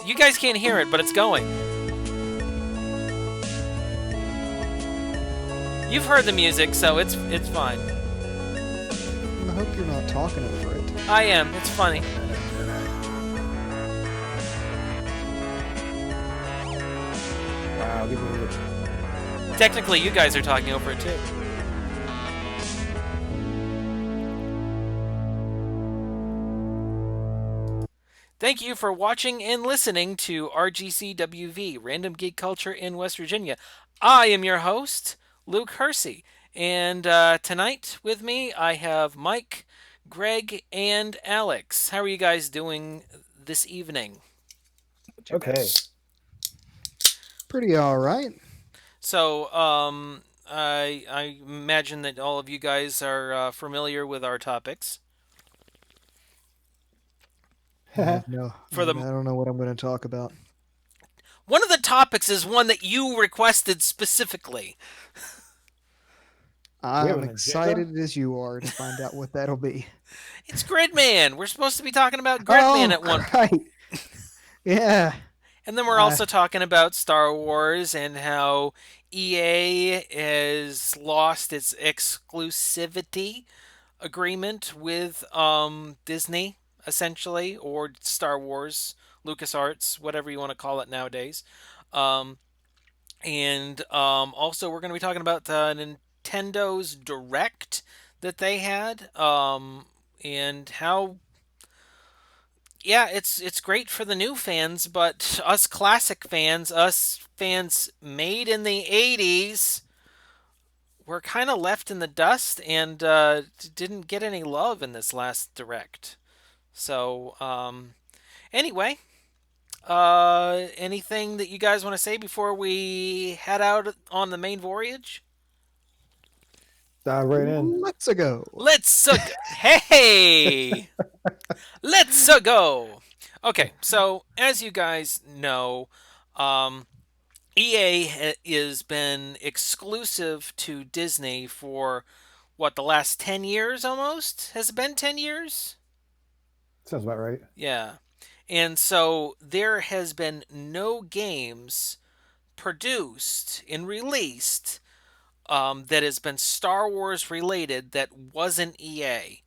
You guys can't hear it, but it's going. You've heard the music, so it's fine. I hope you're not talking over it. I am. It's funny. Wow, give me a Technically, you guys are talking over it too. Thank you for watching and listening to RGCWV, Random Geek Culture in West Virginia. I am your host, Luke Hersey. And tonight with me, I have Mike, Greg, and Alex. How are you guys doing this evening? Okay. Pretty all right. So, I imagine that all of you guys are familiar with our topics. I have no. For I the don't know what I'm going to talk about. One of the topics is one that you requested specifically. I'm an excited as you are to find out what that'll be. It's Gridman. We're supposed to be talking about Gridman at one point. Right. Yeah. And then we're also talking about Star Wars and how EA has lost its exclusivity agreement with Disney, essentially, or Star Wars, LucasArts, whatever you want to call it nowadays. Um, and also, we're going to be talking about Nintendo's Direct that they had, and how yeah, it's great for the new fans, but us classic fans, us fans made in the '80s, were kind of left in the dust and didn't get any love in this last direct. So anyway, anything that you guys want to say before we head out on the main voyage? dive right in. Let's go. Hey, let's go. Okay, so as you guys know, um, EA has been exclusive to Disney for what, the last 10 years almost? Has it been 10 years? Sounds about right. Yeah. And so there has been no games produced and released that has been Star Wars related that wasn't EA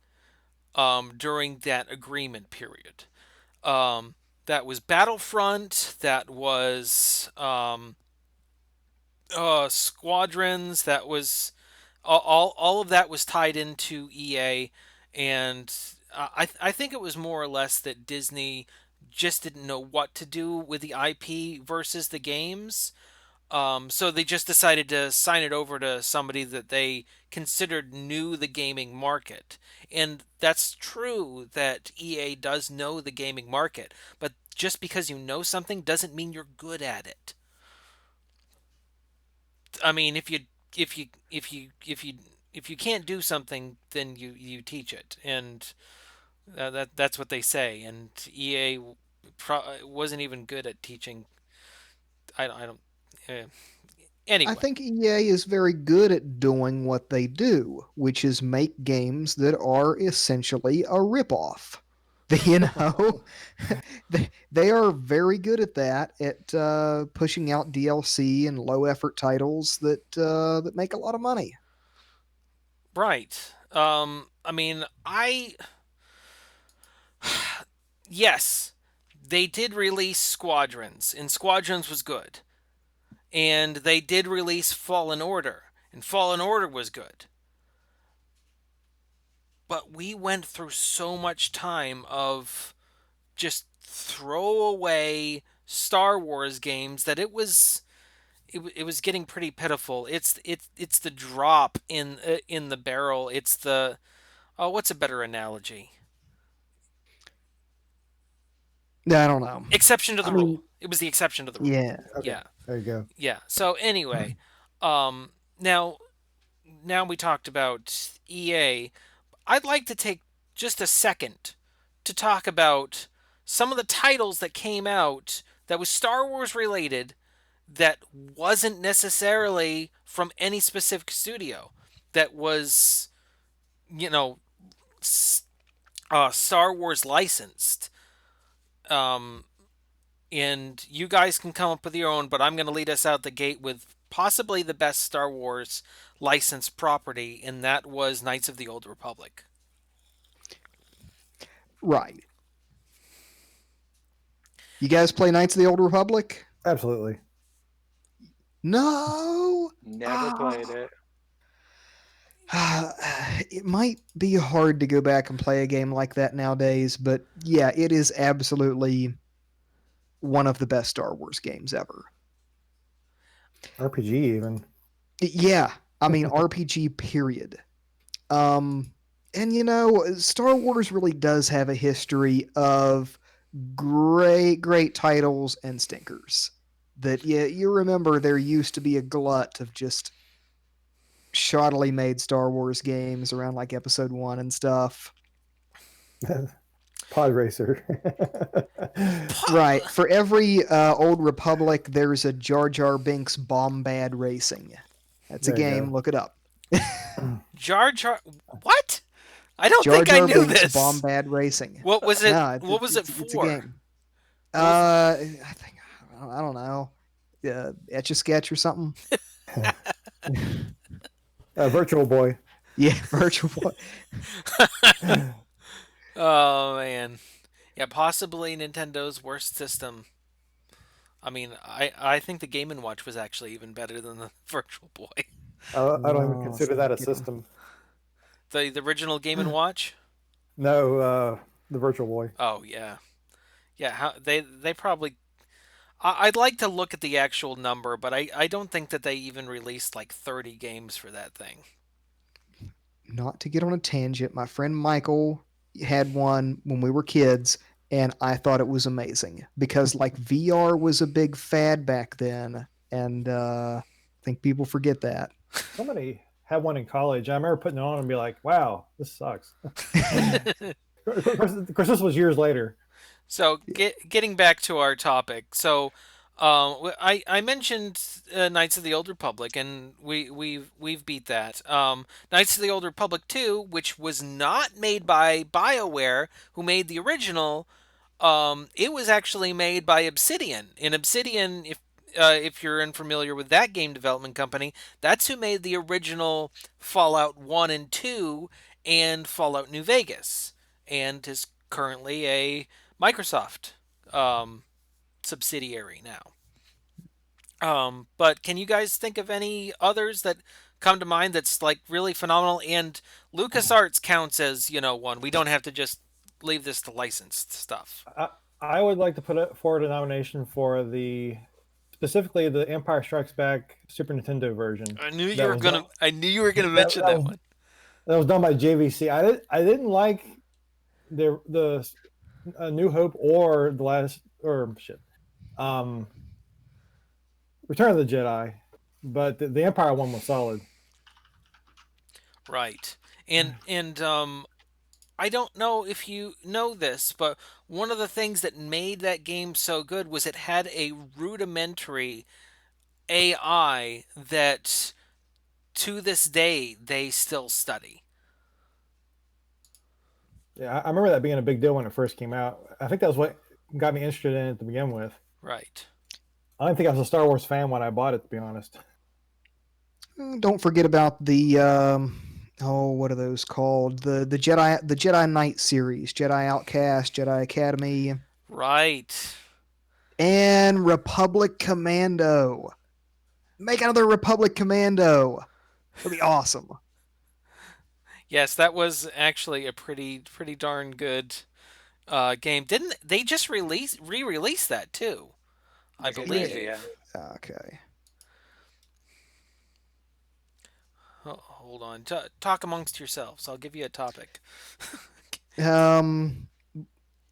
during that agreement period. That was Battlefront, that was Squadrons, that was all of that was tied into EA, and I think it was more or less that Disney just didn't know what to do with the IP versus the games. So they just decided to sign it over to somebody that they considered knew the gaming market. And that's true that EA does know the gaming market, but just because you know something doesn't mean you're good at it. I mean, if you can't do something, then you teach it, and that's what they say. And EA wasn't even good at teaching. I don't. Uh, I anyway, think EA is very good at doing what they do, which is make games that are essentially a ripoff. You know, they are very good at that, at pushing out DLC and low effort titles that make a lot of money. right. I mean, I yes, they did release Squadrons, and Squadrons was good, and they did release Fallen Order, and Fallen Order was good. But we went through so much time of just throwaway Star Wars games that it was getting pretty pitiful. It's the drop in the barrel. It's the oh, what's a better analogy? I don't know. Exception to the I rule. mean, It was the exception to the rule. yeah. Okay. Yeah, There you go. yeah. So anyway, um, now now we talked about EA. I'd like to take just a second to talk about some of the titles that came out that was Star Wars related that wasn't necessarily from any specific studio. That was, you know, Star Wars licensed. Um, and you guys can come up with your own, but I'm going to lead us out the gate with possibly the best Star Wars licensed property, and that was Knights of the Old Republic. Right. You guys play Knights of the Old Republic? Absolutely. No. Never played Ah. it. It might be hard to go back and play a game like that nowadays, but yeah, it is absolutely one of the best Star Wars games ever. RPG even. Yeah, I mean RPG period. Um and Star Wars really does have a history of great titles and stinkers. That you remember there used to be a glut of just shoddily made Star Wars games around like episode 1 and stuff. Pod Racer. Right. For every Old Republic, there's a Jar Jar Binks Bombad Racing. That's a There you game. go. Look it up. Jar Jar. What? I don't Jar think I Jar knew Binks this. Bombad Racing. What was it? No, What was it it's a for? game. What was? I think I don't know. Etch a Sketch or something. Virtual Boy. Yeah, Virtual Boy. Oh man, yeah, possibly Nintendo's worst system. I mean, I think the Game and Watch was actually even better than the Virtual Boy. I don't even Oh, let's consider not that a get 'em. system. The original Game and Watch. No, the Virtual Boy. Oh yeah, yeah. How they probably. I'd like to look at the actual number, but I don't think that they even released like 30 games for that thing. Not to get on a tangent, my friend Michael had one when we were kids, and I thought it was amazing because like VR was a big fad back then, and I think people forget that. Somebody had one in college. I remember putting it on and be like, "Wow, this sucks." Of course, this was years later. So getting back to our topic, so I mentioned Knights of the Old Republic, and we've beat that. Knights of the Old Republic 2, which was not made by BioWare, who made the original. It was actually made by Obsidian. And Obsidian, if you're unfamiliar with that game development company, that's who made the original Fallout 1 and 2 and Fallout New Vegas, and is currently a Microsoft um, subsidiary now. But can you guys think of any others that come to mind that's like really phenomenal? And LucasArts counts as, one. We don't have to just leave this to licensed stuff. I, I would like to put it forward a nomination for specifically the Empire Strikes Back Super Nintendo version. I knew you That were was gonna. done. I knew you were gonna That, mention that that was one. that was done by JVC. I didn't like the New Hope or the last or shit, um, Return of the Jedi, but the Empire one was solid. Right. And I don't know if you know this, but one of the things that made that game so good was it had a rudimentary AI that to this day they still study. Yeah, I remember that being a big deal when it first came out. I think that was what got me interested in it to begin with. Right. I didn't think I was a Star Wars fan when I bought it, to be honest. Don't forget about the what are those called? The Jedi Knight series, Jedi Outcast, Jedi Academy, Right. and Republic Commando. Make another Republic Commando. It'll be awesome. Yes, that was actually a pretty darn good game. Didn't they just re-release that too? I They did, believe. yeah. Okay. Oh, hold on. Talk amongst yourselves. I'll give you a topic. Um,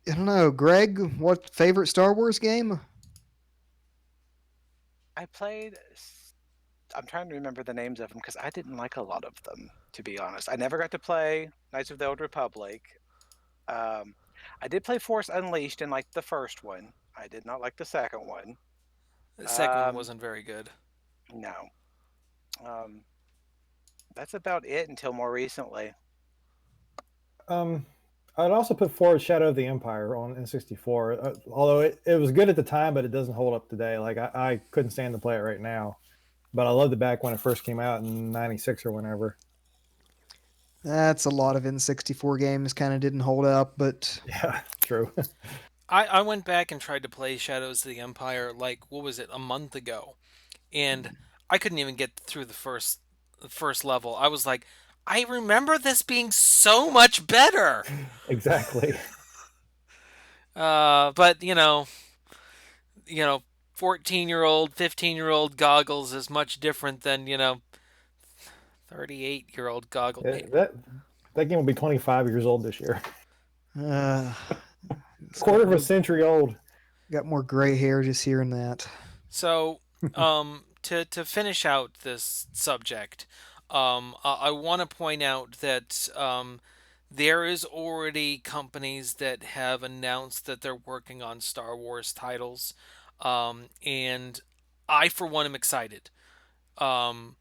I don't know, Greg. What favorite Star Wars game? I played. I'm trying to remember the names of them because I didn't like a lot of them, to be honest. I never got to play Knights of the Old Republic. Um, I did play Force Unleashed in like the first one. I did not like the second one. The second one Um, wasn't very good. no. Um, that's about it until more recently. Um, I'd also put forward Shadow of the Empire on N64. Although it was good at the time, but it doesn't hold up today. Like I couldn't stand to play it right now, but I loved it back when it first came out in '96 or whenever. That's a lot of N64 games kind of didn't hold up, but Yeah, true. I went back and tried to play Shadows of the Empire like what was it, a month ago, and I couldn't even get through the first level. I was like, I remember this being so much better. Exactly. But 14-year-old, 15-year-old goggles is much different than 38-year-old goggle. That game will be 25 years old this year. uh, it's Quarter of a century old. got more gray hair just hearing that. So, to finish out this subject, I want to point out that there is already companies that have announced that they're working on Star Wars titles, and I, for one, am excited. Um,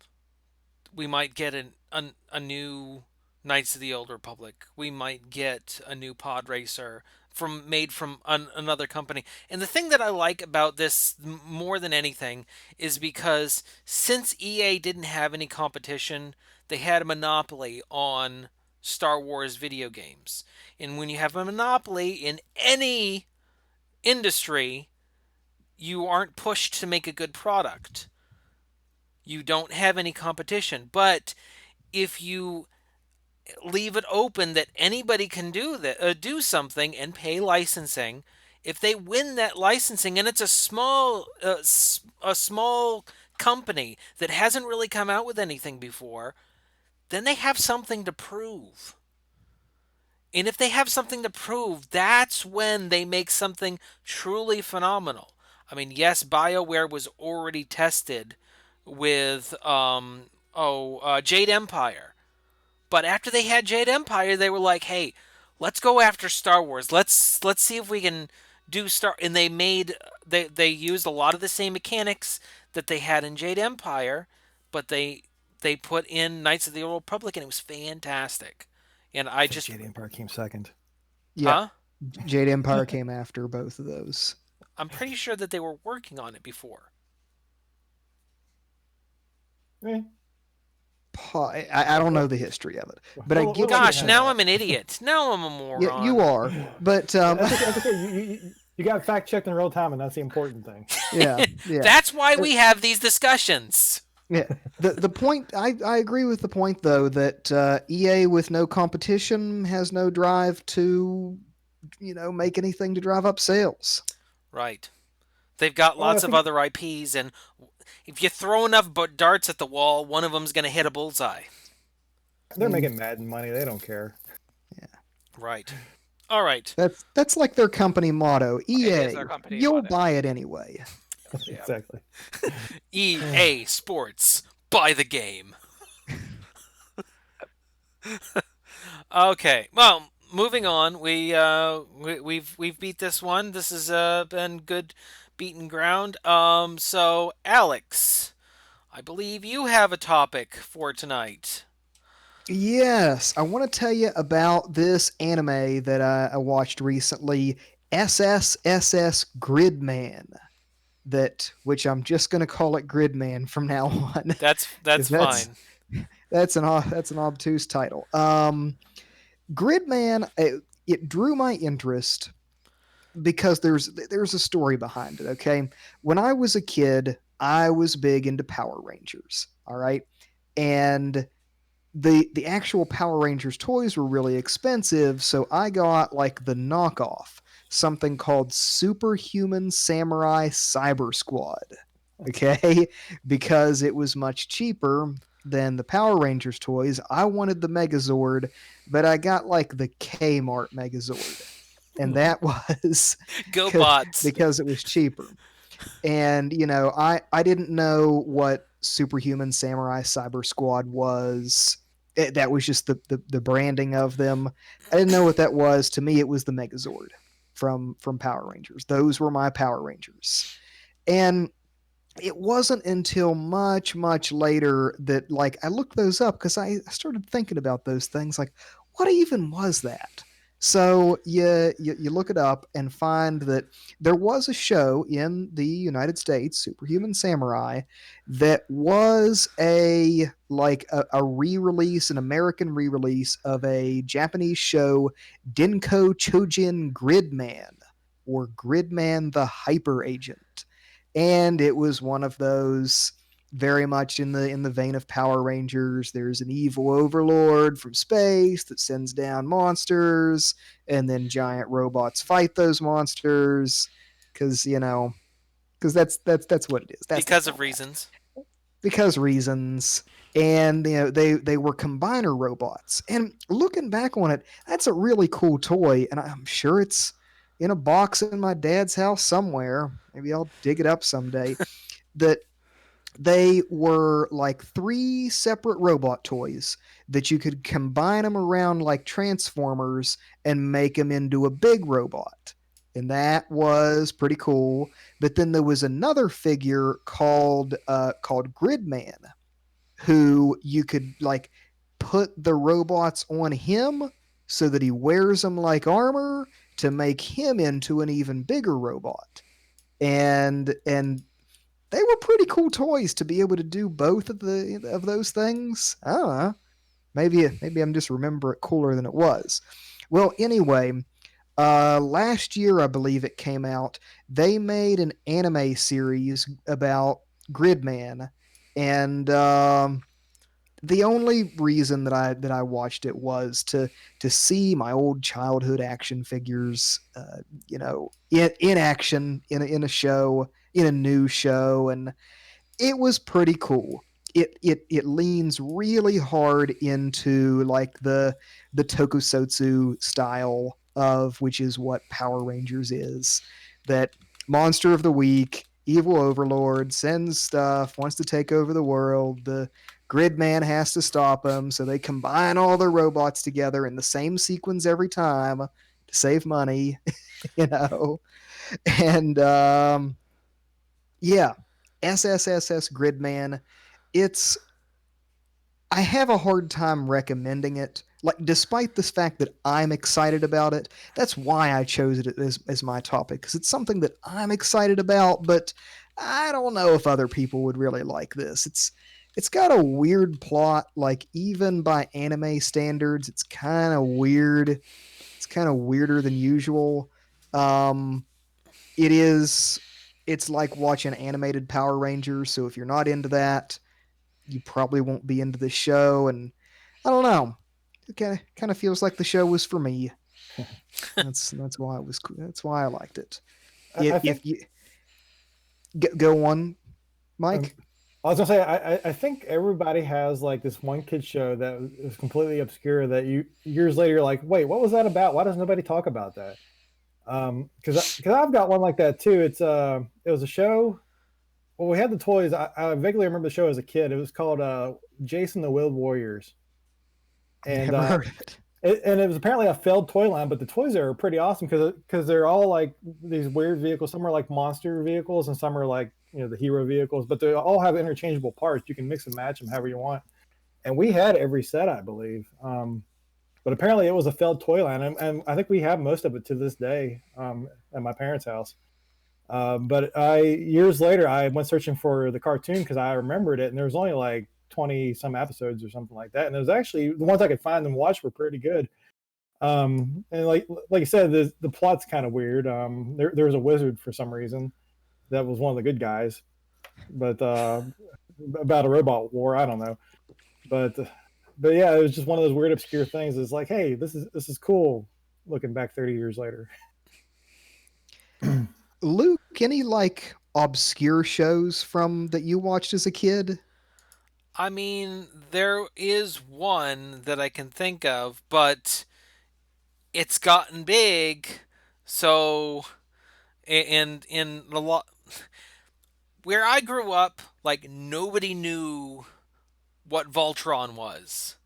we might get a new Knights of the Old Republic. We might get a new pod racer made from another company. And the thing that I like about this more than anything is because since EA didn't have any competition, they had a monopoly on Star Wars video games. And when you have a monopoly in any industry, you aren't pushed to make a good product. You don't have any competition. But if you leave it open that anybody can do something and pay licensing, if they win that licensing and it's a small company that hasn't really come out with anything before, then they have something to prove. And if they have something to prove, that's when they make something truly phenomenal. I mean, yes, BioWare was already tested with Jade Empire. But after they had Jade Empire, they were like, "Hey, let's go after Star Wars. Let's see if we can do Star." And they used a lot of the same mechanics that they had in Jade Empire, but they put in Knights of the Old Republic, and it was fantastic. And I I think just, Jade Empire came second. Yeah, huh? Jade Empire came after both of those. I'm pretty sure that they were working on it before. Eh, I don't know the history of it, but I we'll get let your you Gosh, have now point. I'm an idiot. Now I'm a Yeah, you moron. are, but That's okay. That's okay. You got fact checked in real time, and that's the important thing. yeah, yeah. That's why Uh, we have these discussions. Yeah, the point I agree with the point though that EA with no competition has no drive to make anything to drive up sales. Right. They've got Well, I lots of think other IPs, and if you throw enough darts at the wall, one of them's going to hit a bullseye. I they're mean, making Madden money. They don't care. yeah, Right. All right. that's like their company motto. It is EA, their company you'll motto. buy it anyway. Yeah. Exactly. EA Sports. Buy the game. Okay. Well, moving on. We've beat this one. This has been good beaten ground. So Alex, I believe you have a topic for tonight. Yes, I want to tell you about this anime that I watched recently, SSSS Gridman. That which I'm just going to call it Gridman from now on, That's because fine. that's an obtuse title. Gridman, it drew my interest because there's a story behind it. Okay, when I was a kid, I was big into Power Rangers. All right, and the actual Power Rangers toys were really expensive, so I got like the knockoff, something called Superhuman Samurai Cyber Squad. Okay, because it was much cheaper than the Power Rangers toys. I wanted the Megazord, but I got like the Kmart Megazord, and that was Go because bots. because it was cheaper. And I didn't know what Superhuman Samurai Cyber Squad was. That was just the branding of them. I didn't know what that was. To me, it was the Megazord from Power Rangers. Those were my Power Rangers. And it wasn't until much later that like I looked those up because I started thinking about those things like what even was that? So you look it up and find that there was a show in the United States, Superhuman Samurai, that was a re-release, an American re-release of a Japanese show, Denko Chojin Gridman, or Gridman the Hyper Agent. And it was one of those very much in the vein of Power Rangers. There's an evil overlord from space that sends down monsters, and then giant robots fight those monsters because because that's what it is. That's the because of format. reasons. Because reasons. And they were combiner robots. And looking back on it, that's a really cool toy, and I'm sure it's in a box in my dad's house somewhere. Maybe I'll dig it up someday. That they were like three separate robot toys that you could combine them around like transformers and make them into a big robot, and that was pretty cool. But then there was another figure called Gridman, who you could like put the robots on him so that he wears them like armor to make him into an even bigger robot. And they were pretty cool toys to be able to do both of those things. I don't know. Maybe I'm just remember it cooler than it was. Well, anyway, last year I believe it came out. They made an anime series about Gridman, and the only reason that I watched it was to see my old childhood action figures, in action in a show, in a new show, and it was pretty cool. It leans really hard into like the tokusatsu style of which is what Power Rangers is. That monster of the week, evil overlord sends stuff, wants to take over the world. The grid man has to stop him, so they combine all the robots together in the same sequence every time to save money, you know. And yeah, SSSS Gridman. It's I have a hard time recommending it. Like, despite the fact that I'm excited about it, that's why I chose it as my topic, because it's something that I'm excited about, but I don't know if other people would really like this. It's got a weird plot, like even by anime standards, it's kind of weird. It's kind of weirder than usual. Um, it is. It's like watching animated Power Rangers. So if you're not into that, you probably won't be into the show. And I don't know. It kind of feels like the show was for me. That's why it was. That's why I liked it. I If think you go on, um, Mike. I was gonna say I think everybody has like this one kid show that is completely obscure that you years later you're like, wait, what was that about? Why does nobody talk about that? Because I've got one like that too. It was a show. Well, we had the toys. I vaguely remember the show as a kid. It was called Jason the Wild Warriors, and Never heard of it. it was apparently a failed toy line. But the toys are pretty awesome because they're all like these weird vehicles. Some are like monster vehicles, and some are like the hero vehicles. But they all have interchangeable parts. You can mix and match them however you want. And we had every set, I believe. But apparently, it was a failed toy line, and I think we have most of it to this day at my parents' house. But I years later I went searching for the cartoon because I remembered it, and there was only like 20 some episodes or something like that, and it was actually the ones I could find and watch were pretty good. And like you said, the plot's kind of weird. There was a wizard for some reason that was one of the good guys, but about a robot war, I don't know. But but yeah, it was just one of those weird obscure things. It's like, hey, this is cool. Looking back 30 years later. Luke, any like obscure shows from that you watched as a kid? I mean, there is one that I can think of, but it's gotten big. So, and in a lot where I grew up, like nobody knew what Voltron was.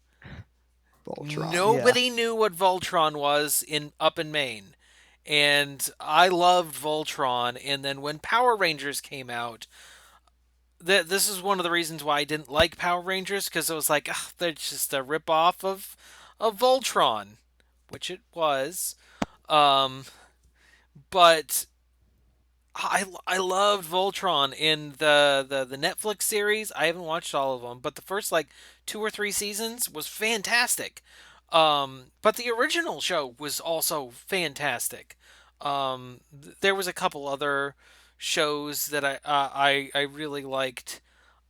Voltron, yeah. Nobody knew what Voltron was in up in Maine. And I loved Voltron, and then when Power Rangers came out, this is one of the reasons why I didn't like Power Rangers, because it was like, ugh, they're just a rip off of Voltron. which it was. Um, but I loved Voltron in the Netflix series. I haven't watched all of them, but the first like 2 or 3 seasons was fantastic. But the original show was also fantastic. There was a couple other shows that I really liked.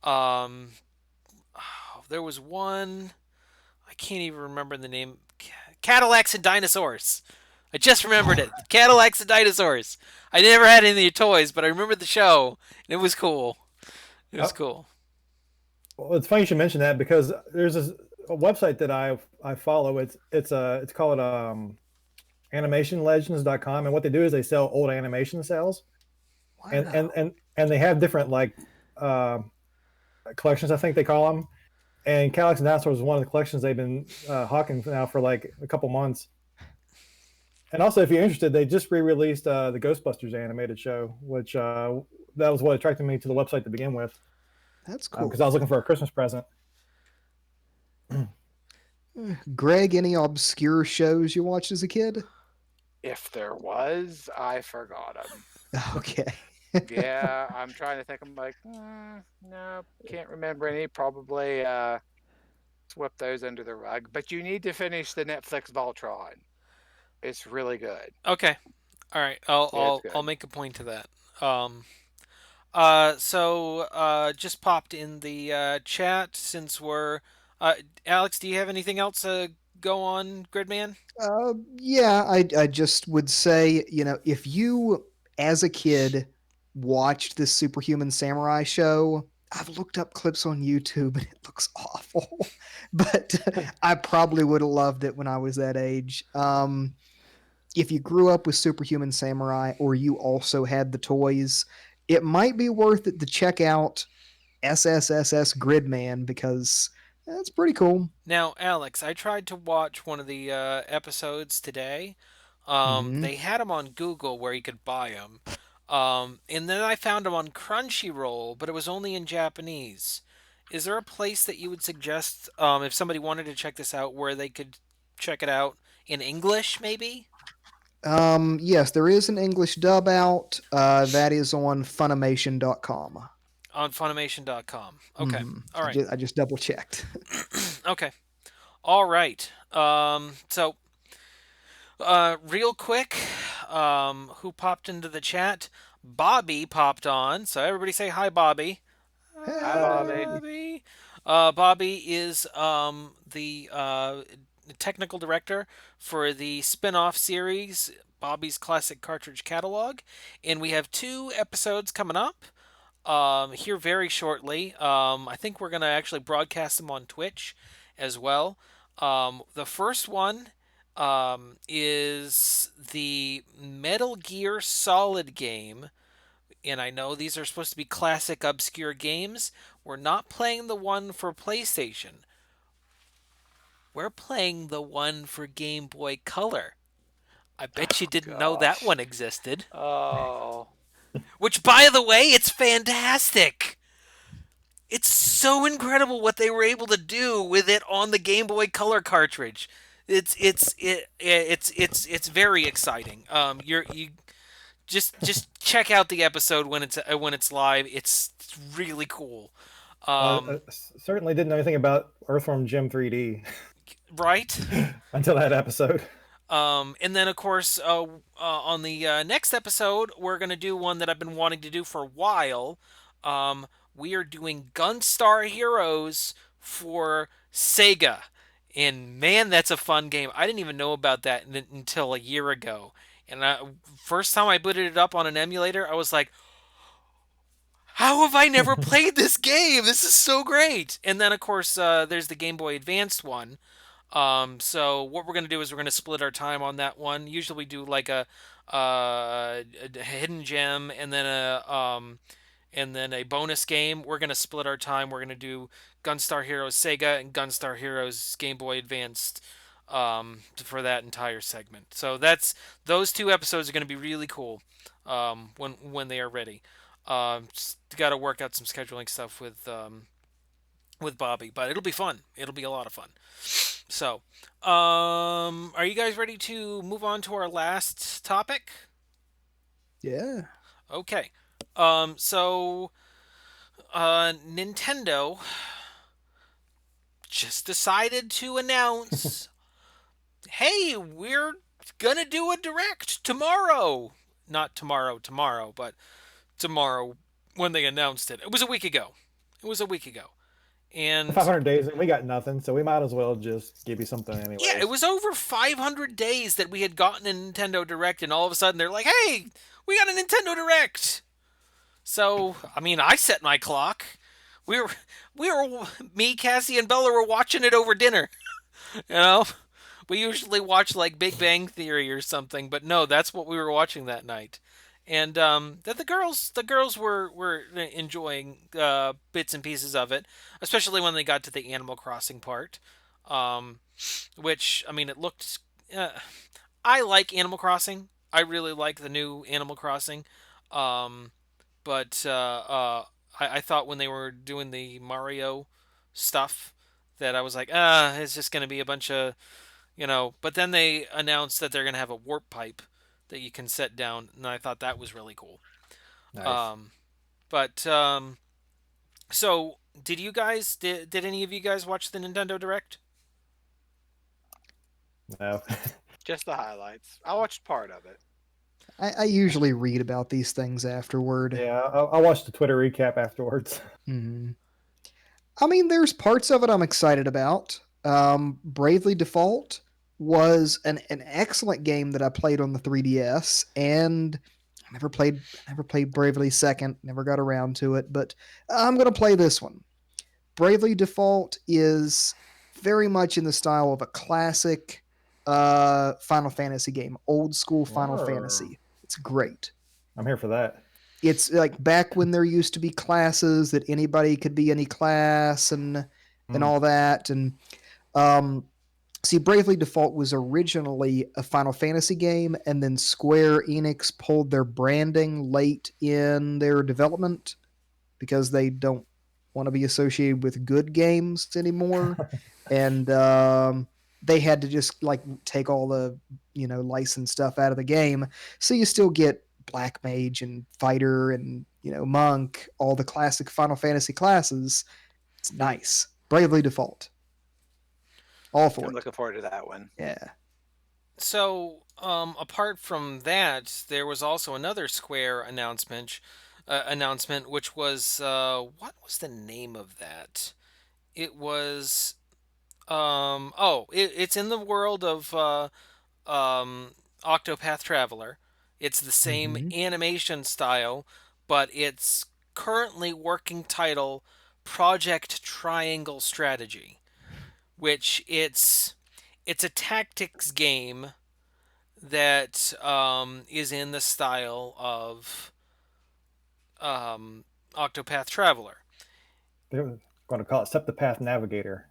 Um, there was one I can't even remember the name. Cadillacs and Dinosaurs. I just remembered Oh, it. Cadillacs and Dinosaurs. I never had any of the toys, but I remember the show, and it was cool. It was Uh, cool. well, it's funny you should mention that because there's a website that I follow. It's called animationlegends.com, and what they do is they sell old animation cells, and and wow. and and they have different like uh, collections, I think they call them. And Cadillacs and Dinosaurs is one of the collections they've been hawking now for like a couple months. And also, if you're interested, they just re-released the Ghostbusters animated show, which that was what attracted me to the website to begin with, That's because I cool. was looking for a Christmas present. Greg, any obscure shows you watched as a kid? If there was, I forgot them. Okay. Yeah, I'm trying to think. I'm like, no, can't remember any. Probably swept those under the rug. But you need to finish the Netflix Voltron. It's really good. Okay. All right. I'll It's I'll I'll good. make a point of that. Um. Just popped in the chat since we're. Alex, do you have anything else to go on, Gridman? Yeah, I just would say, if you as a kid watched this Superhuman Samurai show, I've looked up clips on YouTube and it looks awful, but I probably would have loved it when I was that age. If you grew up with Superhuman Samurai or you also had the toys, it might be worth it to check out SSSS Gridman because that's pretty cool. Now, Alex, I tried to watch one of the episodes today. Hmm. They had them on Google where you could buy them. And then I found them on Crunchyroll, but it was only in Japanese. Is there a place that you would suggest if somebody wanted to check this out where they could check it out in English, maybe? Yes, there is an English dub out. That is on Funimation.com. On Funimation.com. Okay. Mm-hmm. All I right. just I just double checked. Okay. All right. Real quick, who popped into the chat? Bobby popped on. So everybody say hi, Bobby. Hi, Hi, Bobby. Hey. Bobby. Bobby is the technical director for the spin off series, Bobby's Classic Cartridge Catalog. And we have 2 episodes coming up here very shortly. I think we're going to actually broadcast them on Twitch as well. The first one is the Metal Gear Solid game. And I know these are supposed to be classic, obscure games. We're not playing the one for PlayStation. We're playing the one for Game Boy Color. I bet you Oh didn't know that gosh. one existed. Oh. Which, by the way, it's fantastic. It's so incredible what they were able to do with it on the Game Boy Color cartridge. It's very exciting. You just check out the episode when it's live. It's really cool. I Um, certainly didn't know anything about Earthworm Jim 3D right? until that episode. And then, of course, on the next episode, we're going to do one that I've been wanting to do for a while. We are doing Gunstar Heroes for Sega. And man, that's a fun game. I didn't even know about that until a year ago. And first time I booted it up on an emulator, I was like, how have I never played this game? This is so great. And then, of course, there's the Game Boy Advanced one. So what we're gonna do is we're gonna split our time on that one. Usually we do like a hidden gem and then a bonus game. We're gonna split our time. We're gonna do Gunstar Heroes Sega and Gunstar Heroes Game Boy Advanced for that entire segment. So that's those 2 episodes are gonna be really cool when they are ready. Just got to work out some scheduling stuff with Bobby, but it'll be fun. It'll be a lot of fun. So, are you guys ready to move on to our last topic? Yeah. Okay. So, Nintendo just decided to announce, hey, we're gonna do a direct tomorrow. Not tomorrow, tomorrow, but tomorrow when they announced it. It was a week ago. It was a week ago. And 500 days and we got nothing, so we might as well just give you something yeah, it anyways. was over 500 days that we had gotten a Nintendo Direct, and all of a sudden they're like, hey, we got a Nintendo Direct. So, I mean, I set my clock. We were, me, Cassie, and Bella were watching it over dinner. You know, we usually watch like Big Bang Theory or something, but no, that's what we were watching that night. And the girls were enjoying bits and pieces of it, especially when they got to the Animal Crossing part. Um, which I mean, it looked. Uh, I like Animal Crossing. I really like the new Animal Crossing. Um, but I thought when they were doing the Mario stuff that I was like, it's just going to be a bunch of, you know. But then they announced that they're going to have a warp pipe that you can set down, and I thought that was really cool. Nice. Um, but so did any of you guys watch the Nintendo Direct? No. Just the highlights. I watched part of it. I usually read about these things afterward. Yeah, I watched the Twitter recap afterwards. Hmm. I mean, there's parts of it I'm excited about. Bravely Default was an excellent game that I played on the 3DS, and I never played Bravely Second, never got around to it, but I'm gonna play this one. Bravely Default is very much in the style of a classic Final Fantasy game, old school Final Arr. Fantasy. It's great. I'm here for that. It's like back when there used to be classes that anybody could be any class and Mm. all that. And um, see, Bravely Default was originally a Final Fantasy game, and then Square Enix pulled their branding late in their development because they don't want to be associated with good games anymore. And they had to just like take all the licensed stuff out of the game, so you still get Black Mage and Fighter and Monk, all the classic Final Fantasy classes. It's nice. Bravely Default, all for I'm it. looking forward to that one. Yeah. So, apart from that, there was also another Square announcement, which was what was the name of that? It was it's in the world of Octopath Traveler. It's the same Mm-hmm. animation style, but it's currently working title Project Triangle Strategy, which it's a tactics game that is in the style of Octopath Traveler. They're going to call it Septipath Navigator.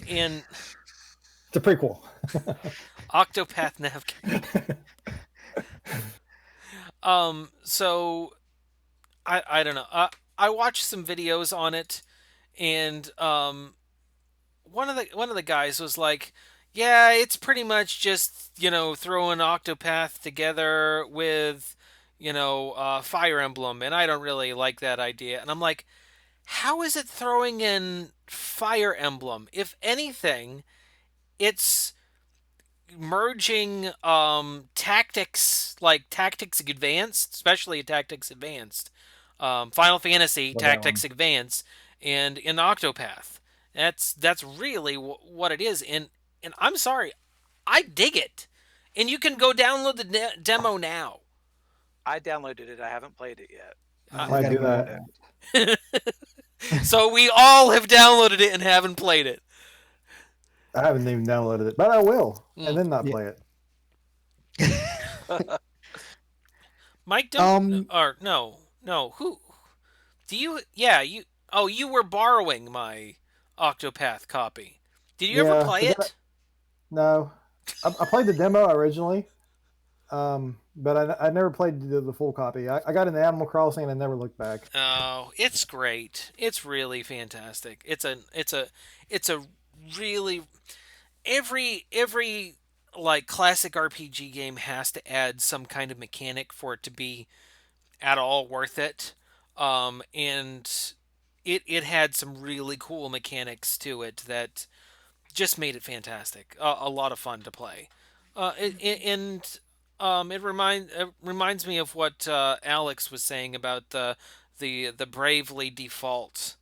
In It's a prequel. Octopath Navigator. So I don't know. I watched some videos on it, and one of the guys was like, "Yeah, it's pretty much just throwing Octopath together with Fire Emblem," and I don't really like that idea. And I'm like, how is it throwing in Fire Emblem? If anything, it's merging tactics, like Tactics Advanced, especially Tactics Advanced, Final Fantasy Love that one. Tactics Advance, and in Octopath. That's really what it is. And I'm sorry, I dig it. And you can go download the demo now. I downloaded it. I haven't played it yet. Uh, I I gotta do get on that. that. so we all have downloaded it and haven't played it. I haven't even downloaded it, but I will, and Mm. then not Yeah. play it. Mike, don't um. or no. Who do you? Yeah, you. Oh, you were borrowing my Octopath copy. Did you ever Yeah, play but then it? no, I played the demo originally, but I never played the full copy. I got into Animal Crossing and I never looked back. Oh, it's great. It's really fantastic. It's a really every like classic RPG game has to add some kind of mechanic for it to be at all worth it. And it had some really cool mechanics to it that just made it fantastic. A lot of fun to play. And it reminds me of what Alex was saying about the bravely default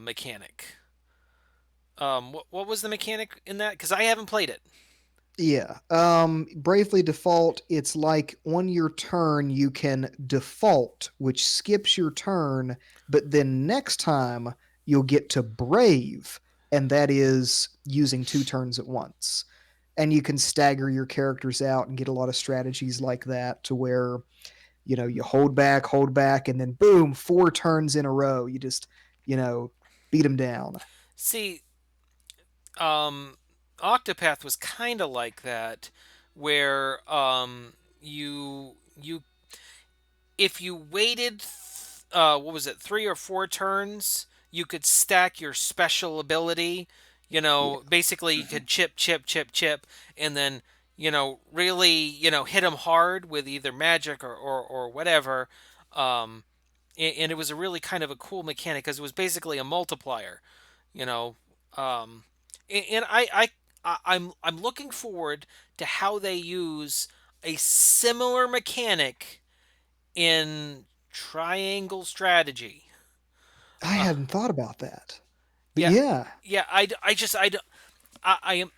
mechanic. What was the mechanic in that? Because I haven't played it. Yeah. Bravely Default, it's like on your turn you can default, which skips your turn, but then next time you'll get to Brave, and that is using two turns at once. And you can stagger your characters out and get a lot of strategies like that to where, you hold back, and then boom, four turns in a row. You just, you know, beat them down. See, um, Octopath was kind of like that, where you if you waited, what was it, 3 or 4 turns, you could stack your special ability. Yeah. Basically you could chip, chip, chip, chip, and then really hit them hard with either magic or whatever. Um, and it was a really kind of a cool mechanic because it was basically a multiplier. You know, um, and I'm looking forward to how they use a similar mechanic in triangle strategy. I Uh, hadn't thought about that. But yeah, yeah, yeah. I am.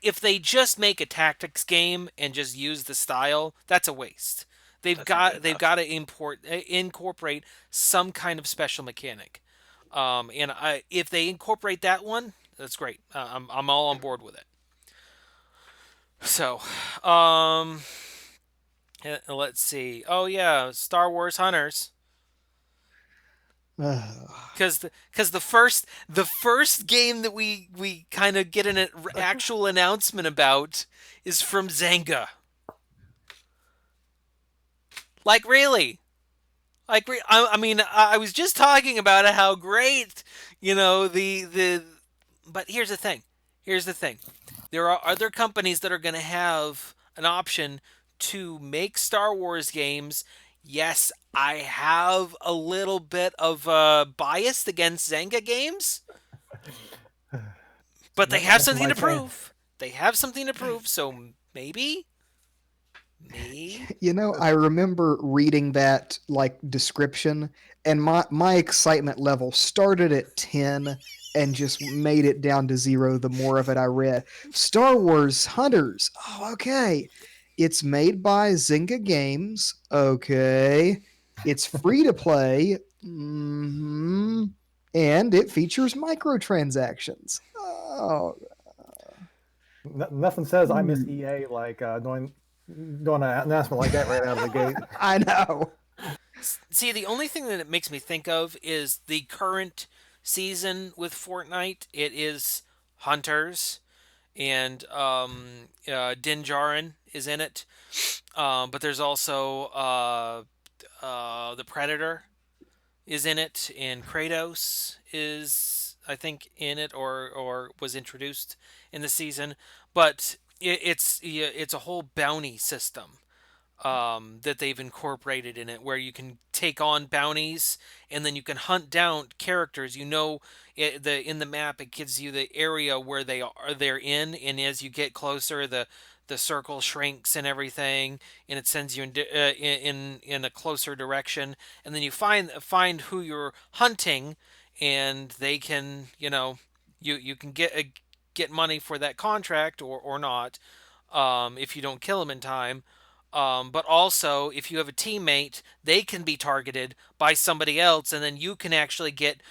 If they just make a tactics game and just use the style, that's a waste. That's not good They've enough. got to incorporate some kind of special mechanic. And if they incorporate that one, that's great. I'm all on board with it. So, um, let's see. Oh yeah, Star Wars Hunters. Because the first game that we kind of get an actual announcement about is from Zanga. Like really, I mean I was just talking about it, how great the. But Here's the thing. There are other companies that are going to have an option to make Star Wars games. Yes, I have a little bit of bias against Zanga games, but they have Nothing something to like saying. prove. They have something to prove, so maybe. I remember reading that like description, and my excitement level started at 10 and just made it down to 0 the more of it I read. Star Wars Hunters. Oh, okay. It's made by Zynga Games. Okay. It's free to play. And it features microtransactions. Oh, Nothing says I miss hmm. EA like doing an announcement like that right out of the gate. I know. See, the only thing that it makes me think of is the current season with Fortnite. It is Hunters, and Din Djarin is in it. But there's also the Predator is in it, and Kratos is, I think, in it or was introduced in the season. But it's a whole bounty system that they've incorporated in it, where you can take on bounties and then you can hunt down characters. In the map it gives you the area where they're in, and as you get closer, the circle shrinks and everything, and it sends you in a closer direction, and then you find who you're hunting, and they can you can get money for that contract or not, if you don't kill them in time. But also, if you have a teammate, they can be targeted by somebody else, and then you can actually get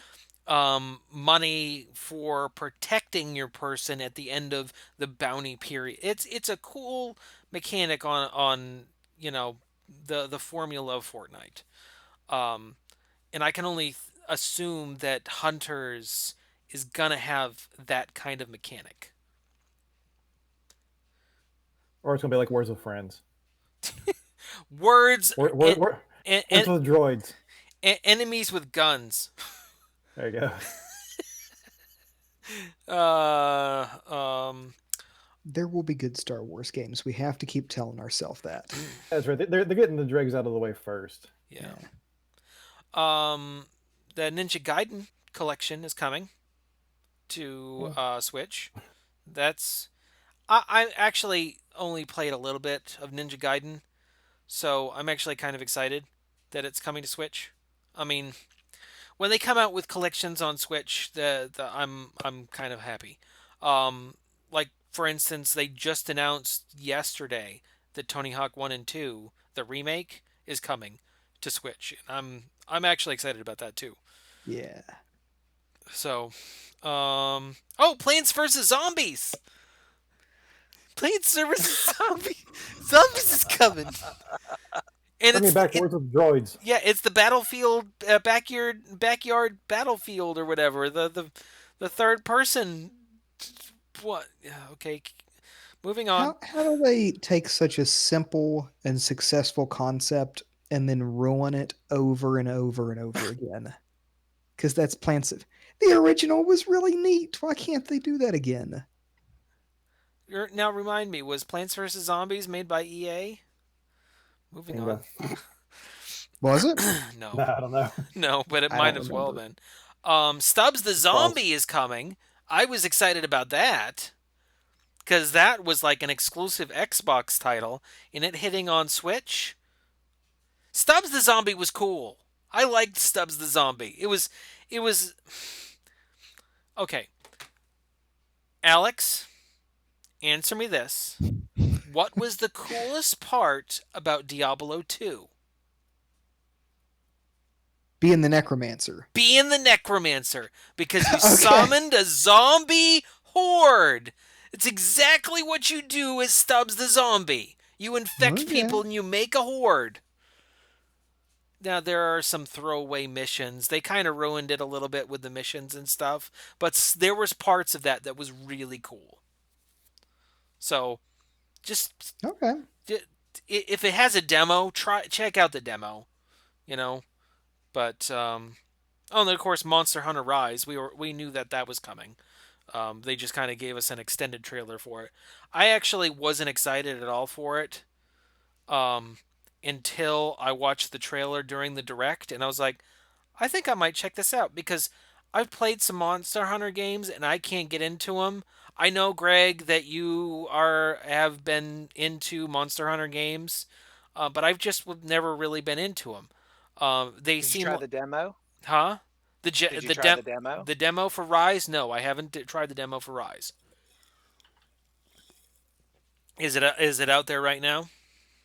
money for protecting your person at the end of the bounty period. It's a cool mechanic on the formula of Fortnite, um, and I can only assume that Hunters is gonna have that kind of mechanic. Or it's gonna be like Words with Friends. Words Word, and, word, and, words with droids. enemies with guns. There you go. Uh, um, there will be good Star Wars games. We have to keep telling ourselves that. That's right. They're getting the dregs out of the way first. Yeah. Yeah. The Ninja Gaiden collection is coming to Switch. That's I actually only played a little bit of Ninja Gaiden, so I'm actually kind of excited that it's coming to Switch. I mean, when they come out with collections on Switch, I'm kind of happy. Like for instance, they just announced yesterday that Tony Hawk 1 and 2, the remake, is coming to Switch. And I'm actually excited about that too. Yeah. So, oh, Plants vs Zombies. Plants vs Zombies is coming. And Bring me back to words with droids. yeah, it's the battlefield backyard battlefield or whatever. The third person. What? Yeah, okay, moving on. How do they take such a simple and successful concept and then ruin it over and over and over again? Because that's Plants of the original was really neat. Why can't they do that again? Now remind me, was Plants vs Zombies made by EA? Moving on. Bingo. Was it? No, No, I don't know. no, but it I might don't as well remember. been. Stubbs the False. Zombie is coming. I was excited about that because that was like an exclusive Xbox title, and it hitting on Switch. Stubbs the Zombie was cool. I liked Stubbs the Zombie. It was okay. Alex, answer me this. What was the coolest part about Diablo 2? Being the necromancer. Being the necromancer, because you Okay. summoned a zombie horde. It's exactly what you do as Stubbs the Zombie. You infect Okay. people and you make a horde. Now, there are some throwaway missions. They kind of ruined it a little bit with the missions and stuff, but there was parts of that was really cool. So, just Okay. if it has a demo, check out the demo, you know. But oh, and of course, Monster Hunter Rise. We knew that was coming. They just kind of gave us an extended trailer for it. I actually wasn't excited at all for it um, until I watched the trailer during the direct, and I was like, I think I might check this out because I've played some Monster Hunter games and I can't get into them. I know, Greg, that you have been into Monster Hunter games, but I've just never really been into them. They Did you seem, try the demo? huh? Did you try the demo? The demo for Rise? No, I haven't tried the demo for Rise. Is it out there right now?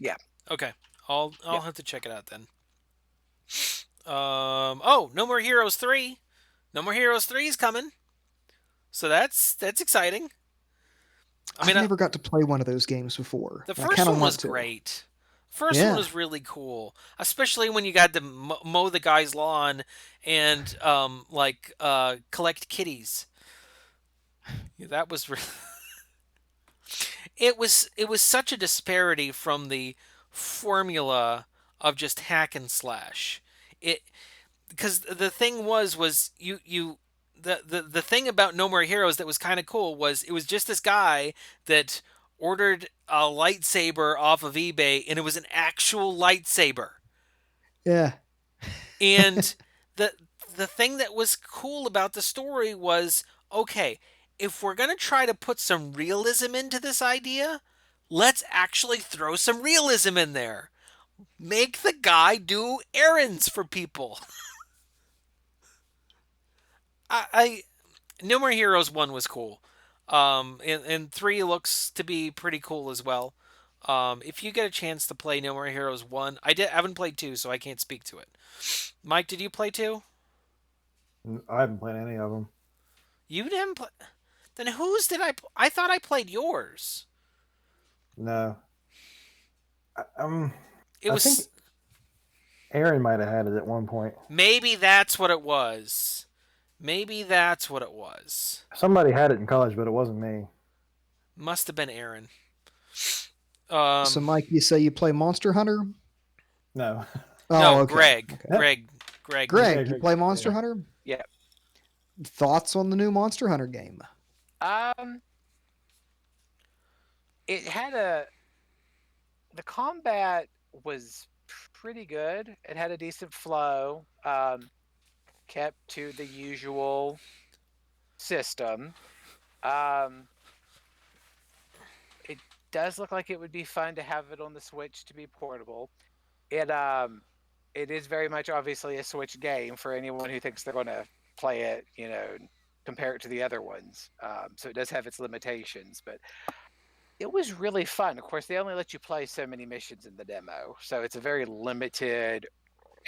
Yeah. Okay, I'll Yeah. have to check it out then. Oh, No More Heroes 3. No More Heroes 3 is coming. So that's exciting. I I've mean, never got to play one of those games before. the I first kind of one was want to. great. First one Yeah. was really cool, especially when you got to mow the guy's lawn and collect kitties. Yeah, that was it was such a disparity from the formula of just hack and slash. It because the thing was you the thing about No More Heroes that was kind of cool was it was just this guy that ordered a lightsaber off of eBay and it was an actual lightsaber. Yeah. And the the thing that was cool about the story was okay, if we're going to try to put some realism into this idea, let's actually throw some realism in there. Make the guy do errands for people. I No More Heroes 1 was cool. And 3 looks to be pretty cool as well. If you get a chance to play No More Heroes 1, I haven't played 2, so I can't speak to it. Mike, did you play 2? I haven't played any of them. You didn't play. Then whose did I thought I played yours. No. I, It I think was Aaron might have had it at one point. maybe that's what it was. Maybe that's what it was. Somebody had it in college, but it wasn't me. Must have been Aaron. So, Mike, you say you play Monster Hunter? No. Oh, No, okay. Greg. Okay. Greg. Greg, you Greg, play Monster yeah. Hunter? Yeah. Thoughts on the new Monster Hunter game? Um, it had a the combat was pretty good. It had a decent flow, kept to the usual system. Um, it does look like it would be fun to have it on the Switch to be portable. It is very much obviously a Switch game for anyone who thinks they're going to play it, compare it to the other ones. So it does have its limitations, but it was really fun. Of course, they only let you play so many missions in the demo, so it's a very limited,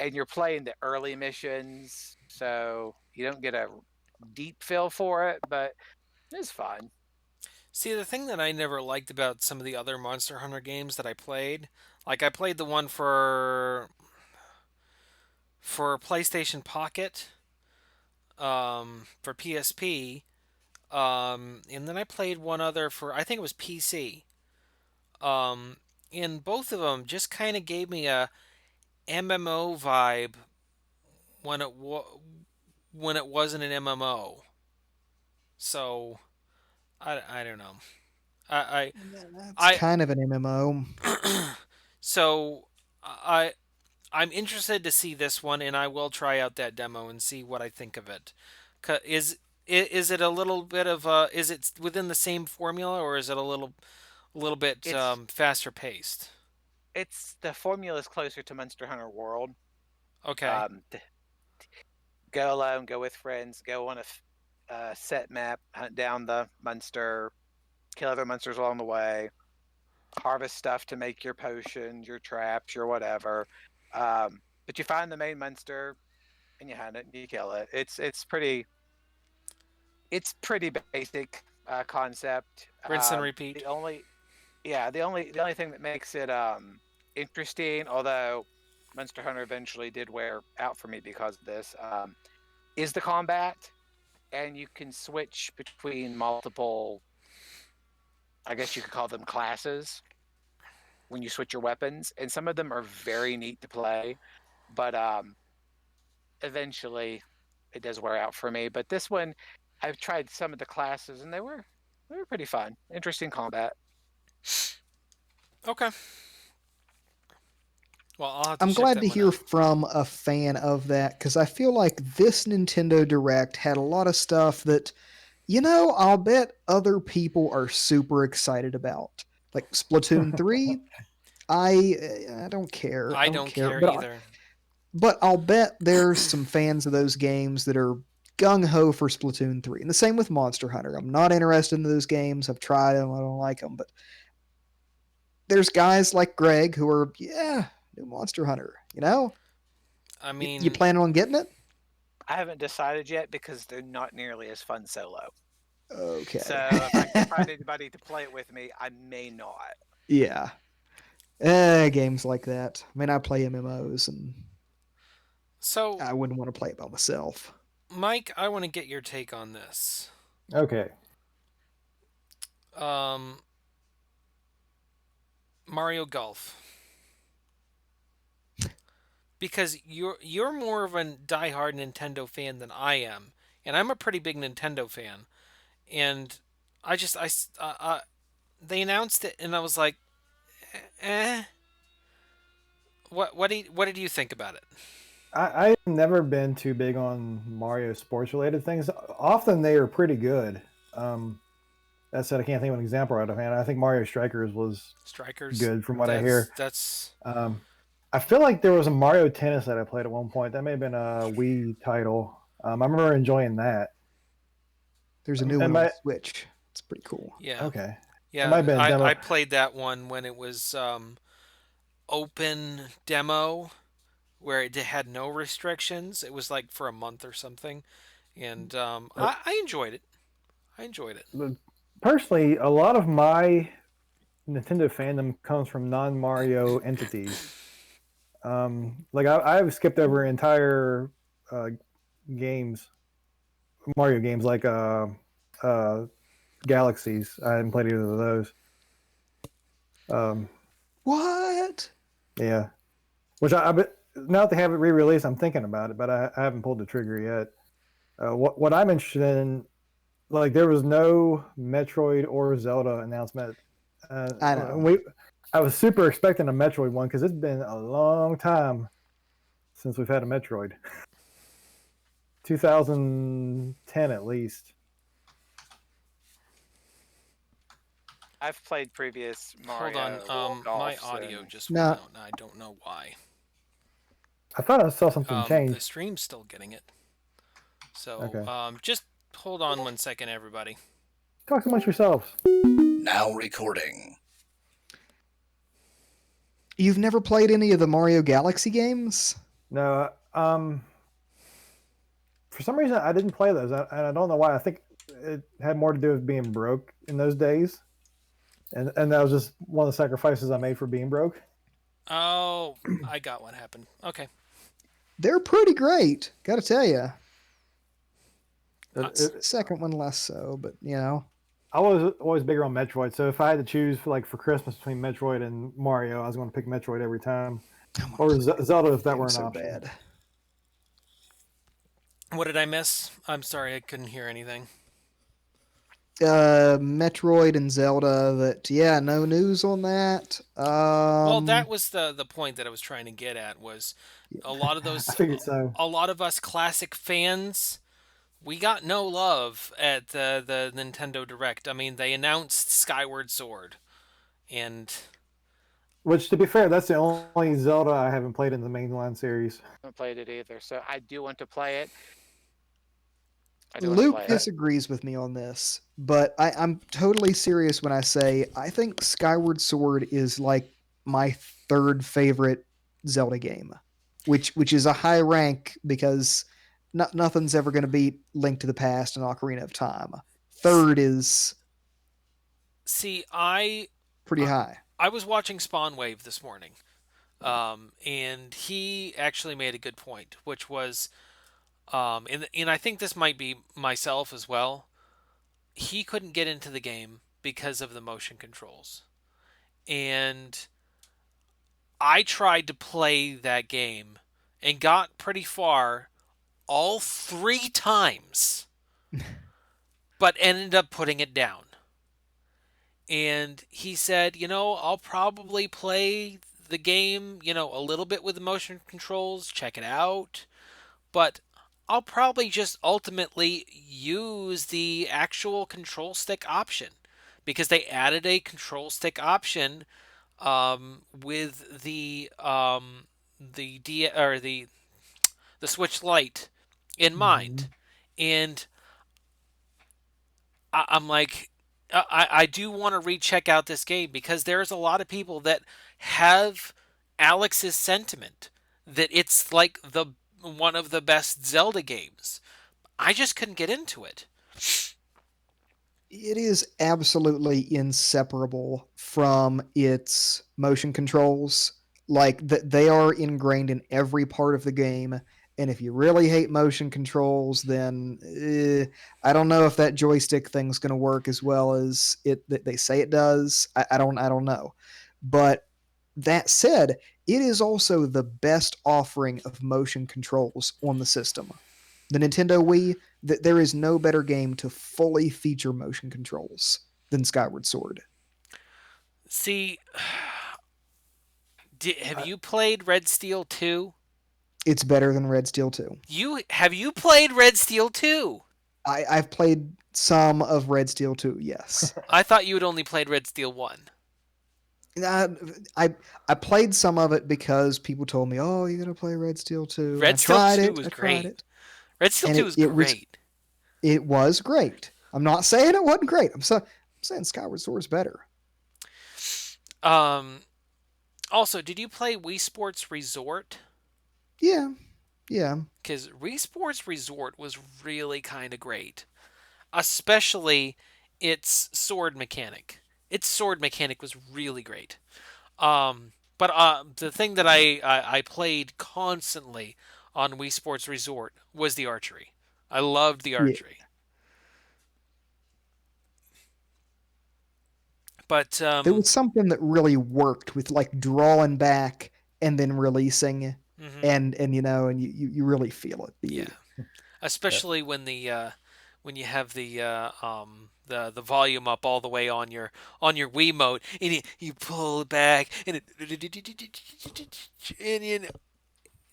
and you're playing the early missions, so you don't get a deep feel for it, but it's fun. See, the thing that I never liked about some of the other Monster Hunter games that I played, like I played the one for PlayStation Pocket, for PSP, and then I played one other for I think it was PC. Um, and both of them just kind of gave me a MMO vibe when when it wasn't an MMO. So I don't know. I That's I, kind of an MMO. so I I'm interested to see this one, and I will try out that demo and see what I think of it. Is it a little bit of is it within the same formula, or is it a little bit It's faster paced? it's the formula is closer to Monster Hunter World. Okay. Um, Go alone, go with friends, go on a set map, hunt down the monster, kill other monsters along the way, harvest stuff to make your potions, your traps, your whatever. But you find the main monster and you hunt it and you kill it. It's pretty basic concept. Rinse and repeat. The only thing that makes it interesting, although Monster Hunter eventually did wear out for me because of this, is the combat, and you can switch between multiple. I guess you could call them classes when you switch your weapons, and some of them are very neat to play, but eventually it does wear out for me. But this one, I've tried some of the classes, and they were pretty fun, interesting combat. Okay. Well, I'll have to I'm check glad that to one hear out. from a fan of that because I feel like this Nintendo Direct had a lot of stuff that, I'll bet other people are super excited about. Like Splatoon 3, I don't care. I I don't don't care. care But either. I'll bet there's some fans of those games that are gung ho for Splatoon 3. And the same with Monster Hunter. I'm not interested in those games. I've tried them. I don't like them. But there's guys like Greg who are, yeah, new Monster Hunter. I You mean, planning on getting it? I haven't decided yet because they're not nearly as fun solo. Okay. So if I can't find anybody to play it with me, I may not. Yeah. Games like that. I mean, I play MMOs and so I wouldn't want to play it by myself. Mike, I want to get your take on this. Okay. Um, Mario Golf, because you're more of a diehard Nintendo fan than I am, and I'm a pretty big Nintendo fan. And I just they announced it, and I was like, eh. What did you think about it? I've never been too big on Mario sports related things. Often they are pretty good. That said, I can't think of an example right offhand. I think Mario Strikers was Strikers. good from what I That's hear. that's Um, I feel like there was a Mario Tennis that I played at one point. That may have been a Wii title. I remember enjoying that. There's a new It one on the might Switch. It's pretty cool. yeah. okay. It might Yeah, have been a I demo. played that one when it was open demo where it had no restrictions. It was like for a month or something, and I enjoyed it. I enjoyed it. But personally, a lot of my Nintendo fandom comes from non Mario entities. Like I've skipped over entire uh, games, Mario games like uh, Galaxies. I haven't played either of those. Um, What? yeah, which now that they have it re-released, I'm thinking about it, but I haven't pulled the trigger yet. What I'm interested in, like, there was no Metroid or Zelda announcement I know. I was super expecting a Metroid one because it's been a long time since we've had a Metroid. 2010 at least. I've played previous Hold on. Mario My Golfs audio and just went Now, out, and I don't know why. I thought I saw something The change. stream's still getting it. So, Okay. just hold on 1 second, everybody. Talk amongst yourselves. Now recording. you've never played any of the Mario Galaxy games? No, for some reason I didn't play those, and I don't know why. I think it had more to do with being broke in those days, and that was just one of the sacrifices I made for being broke. Oh, I got what happened. Okay. They're pretty great, gotta tell you. It, Second one less so, but you know. I was always bigger on Metroid, so if I had to choose for Christmas between Metroid and Mario, I was going to pick Metroid every time, or Zelda if that were an so option. bad. What did I miss? I'm sorry, I couldn't hear anything. Metroid and Zelda. That no news on that. Well, that was the point that I was trying to get at was a lot of I those figured so. a lot of us classic fans, we got no love at the Nintendo Direct. I mean, they announced Skyward Sword, and Which, to be fair, that's the only Zelda I haven't played in the mainline series. I haven't played it either. So I do want to play it. Luke disagrees with me on this, but I'm totally serious when I say I think Skyward Sword is like my third favorite Zelda game, which is a high rank because nothing's ever going to beat Link to the Past and Ocarina of Time. Third is see, pretty high. I was watching Spawn Wave this morning, and he actually made a good point, which was, and I think this might be myself as well. He couldn't get into the game because of the motion controls, and I tried to play that game and got pretty far all 3 times, but ended up putting it down. And he said, I'll probably play the game, a little bit with the motion controls, check it out, but I'll probably just ultimately use the actual control stick option because they added a control stick option with the Switch Lite in mind, and I'm like, I do want to recheck out this game because there's a lot of people that have Alex's sentiment that it's like the one of the best Zelda games. I just couldn't get into it. It is absolutely inseparable from its motion controls. Like they are ingrained in every part of the game. And if you really hate motion controls, then I don't know if that joystick thing's going to work as well as they say it does. I don't know. But that said, it is also the best offering of motion controls on the system. The Nintendo Wii, there is no better game to fully feature motion controls than Skyward Sword. See, have you played Red Steel 2? It's better than Red Steel 2. Have you played Red Steel 2? I've played some of Red Steel 2, yes. I thought you had only played Red Steel 1. I played some of it because people told me, "Oh, you gotta play Red Steel 2." Red Steel 2 was I great. tried it. Red Steel And 2 was great. It was great. I'm not saying it wasn't great. I'm saying Skyward Sword is better. Also, did you play Wii Sports Resort? Yeah. Because Wii Sports Resort was really kind of great. Especially its sword mechanic. Its sword mechanic was really great. But the thing that I played constantly on Wii Sports Resort was the archery. I loved the Yeah. archery. But There was something that really worked with like drawing back and then releasing, and you really feel it. yeah, especially when when you have the volume up all the way on your Wiimote, and you pull it back, and and you,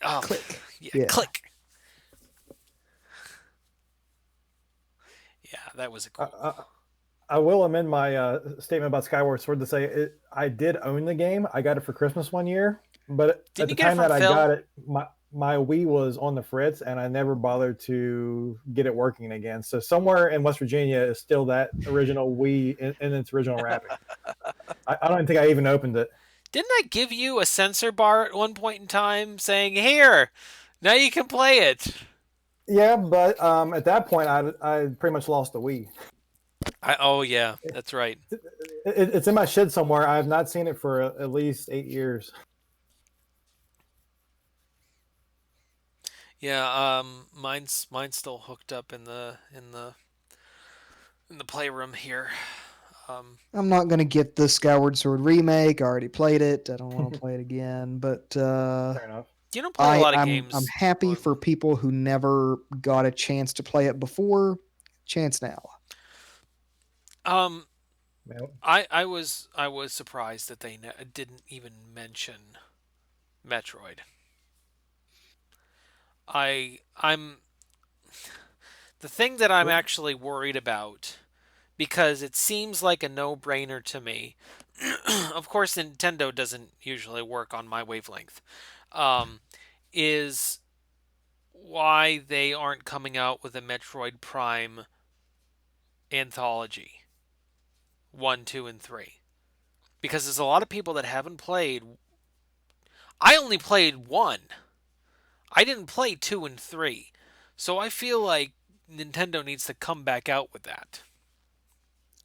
oh Click. yeah, Yeah. click. Yeah, that was a I, cool. I, I will amend my statement about Skyward Sword to say I did own the game. I got it for Christmas one year, but at Didn't the you get it time from that I Phil? got it, my Wii was on the fritz, and I never bothered to get it working again. So somewhere in West Virginia is still that original Wii in its original wrapping. I don't think I even opened it. Didn't I give you a sensor bar at one point in time saying, "Here, now you can play it"? Yeah, but at that point, I pretty much lost the Wii. Oh yeah, that's right. It's in my shed somewhere. I have not seen it for at least 8 years. Yeah, mine's still hooked up in the playroom here. Um, I'm not gonna get the Skyward Sword remake. I already played it. I don't want to play it again. But Fair enough. you don't play a I lot of I'm games happy on. for people who never got a chance to play it before. Chance now. Um, Yeah. I was surprised that they didn't even mention Metroid. I'm the thing that I'm actually worried about because it seems like a no-brainer to me. Of course, Nintendo doesn't usually work on my wavelength. Um, is why they aren't coming out with a Metroid Prime anthology 1, 2, and 3. Because there's a lot of people that haven't played. I only played 1. I didn't play 2 and 3. So I feel like Nintendo needs to come back out with that.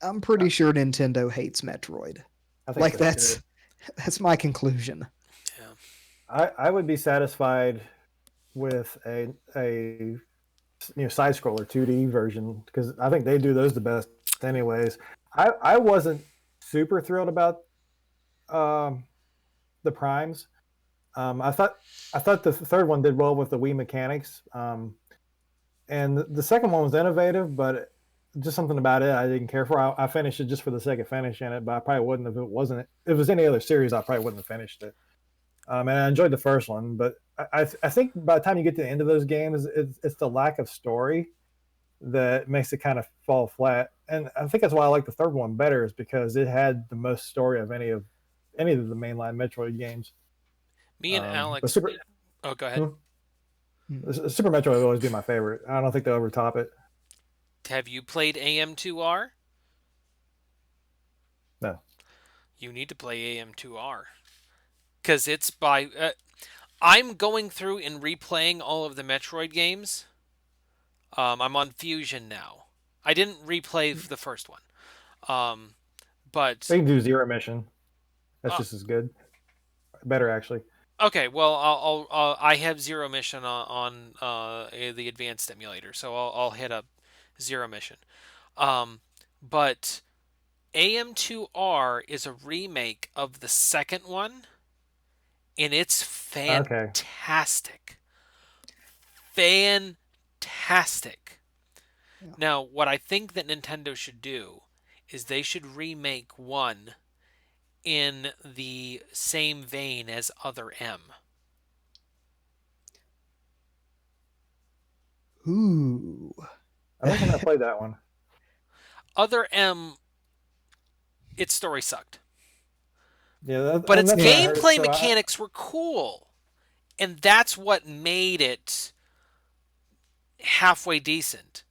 I'm I, pretty sure Nintendo hates Metroid. I think Like so too. that's my conclusion. Yeah. I would be satisfied with a side scroller 2D version because I think they do those the best anyways. I wasn't super thrilled about um, the primes. I thought the third one did well with the Wii mechanics, and the second one was innovative, but just something about it I didn't care for. I finished it just for the sake of finishing it, but I probably wouldn't if it wasn't. If it was any other series, I probably wouldn't have finished it. And I enjoyed the first one, but I think by the time you get to the end of those games, it's the lack of story that makes it kind of fall flat. And I think that's why I like the third one better, is because it had the most story of any of the mainline Metroid games. Me and But Alex. Super Oh, go ahead. hmm? Super Metroid will always be my favorite. I don't think they'll ever top it. Have you played AM2R? No. You need to play AM2R. Because it's by. I'm going through and replaying all of the Metroid games. I'm on Fusion now. I didn't replay the first one. Um, but They can do Zero Mission. That's uh, just as good. Better actually. okay, well, I have Zero Mission on the advanced emulator, so I'll hit up Zero Mission. Um, but AM2R is a remake of the second one, and it's Okay. fantastic. Fantastic. Yeah. Now, what I think that Nintendo should do is they should remake one in the same vein as Other M. Ooh. I don't think I played that one. Other M, its story sucked, Yeah, but its that's what I Yeah. heard. gameplay So mechanics were cool, and that's what made it halfway decent.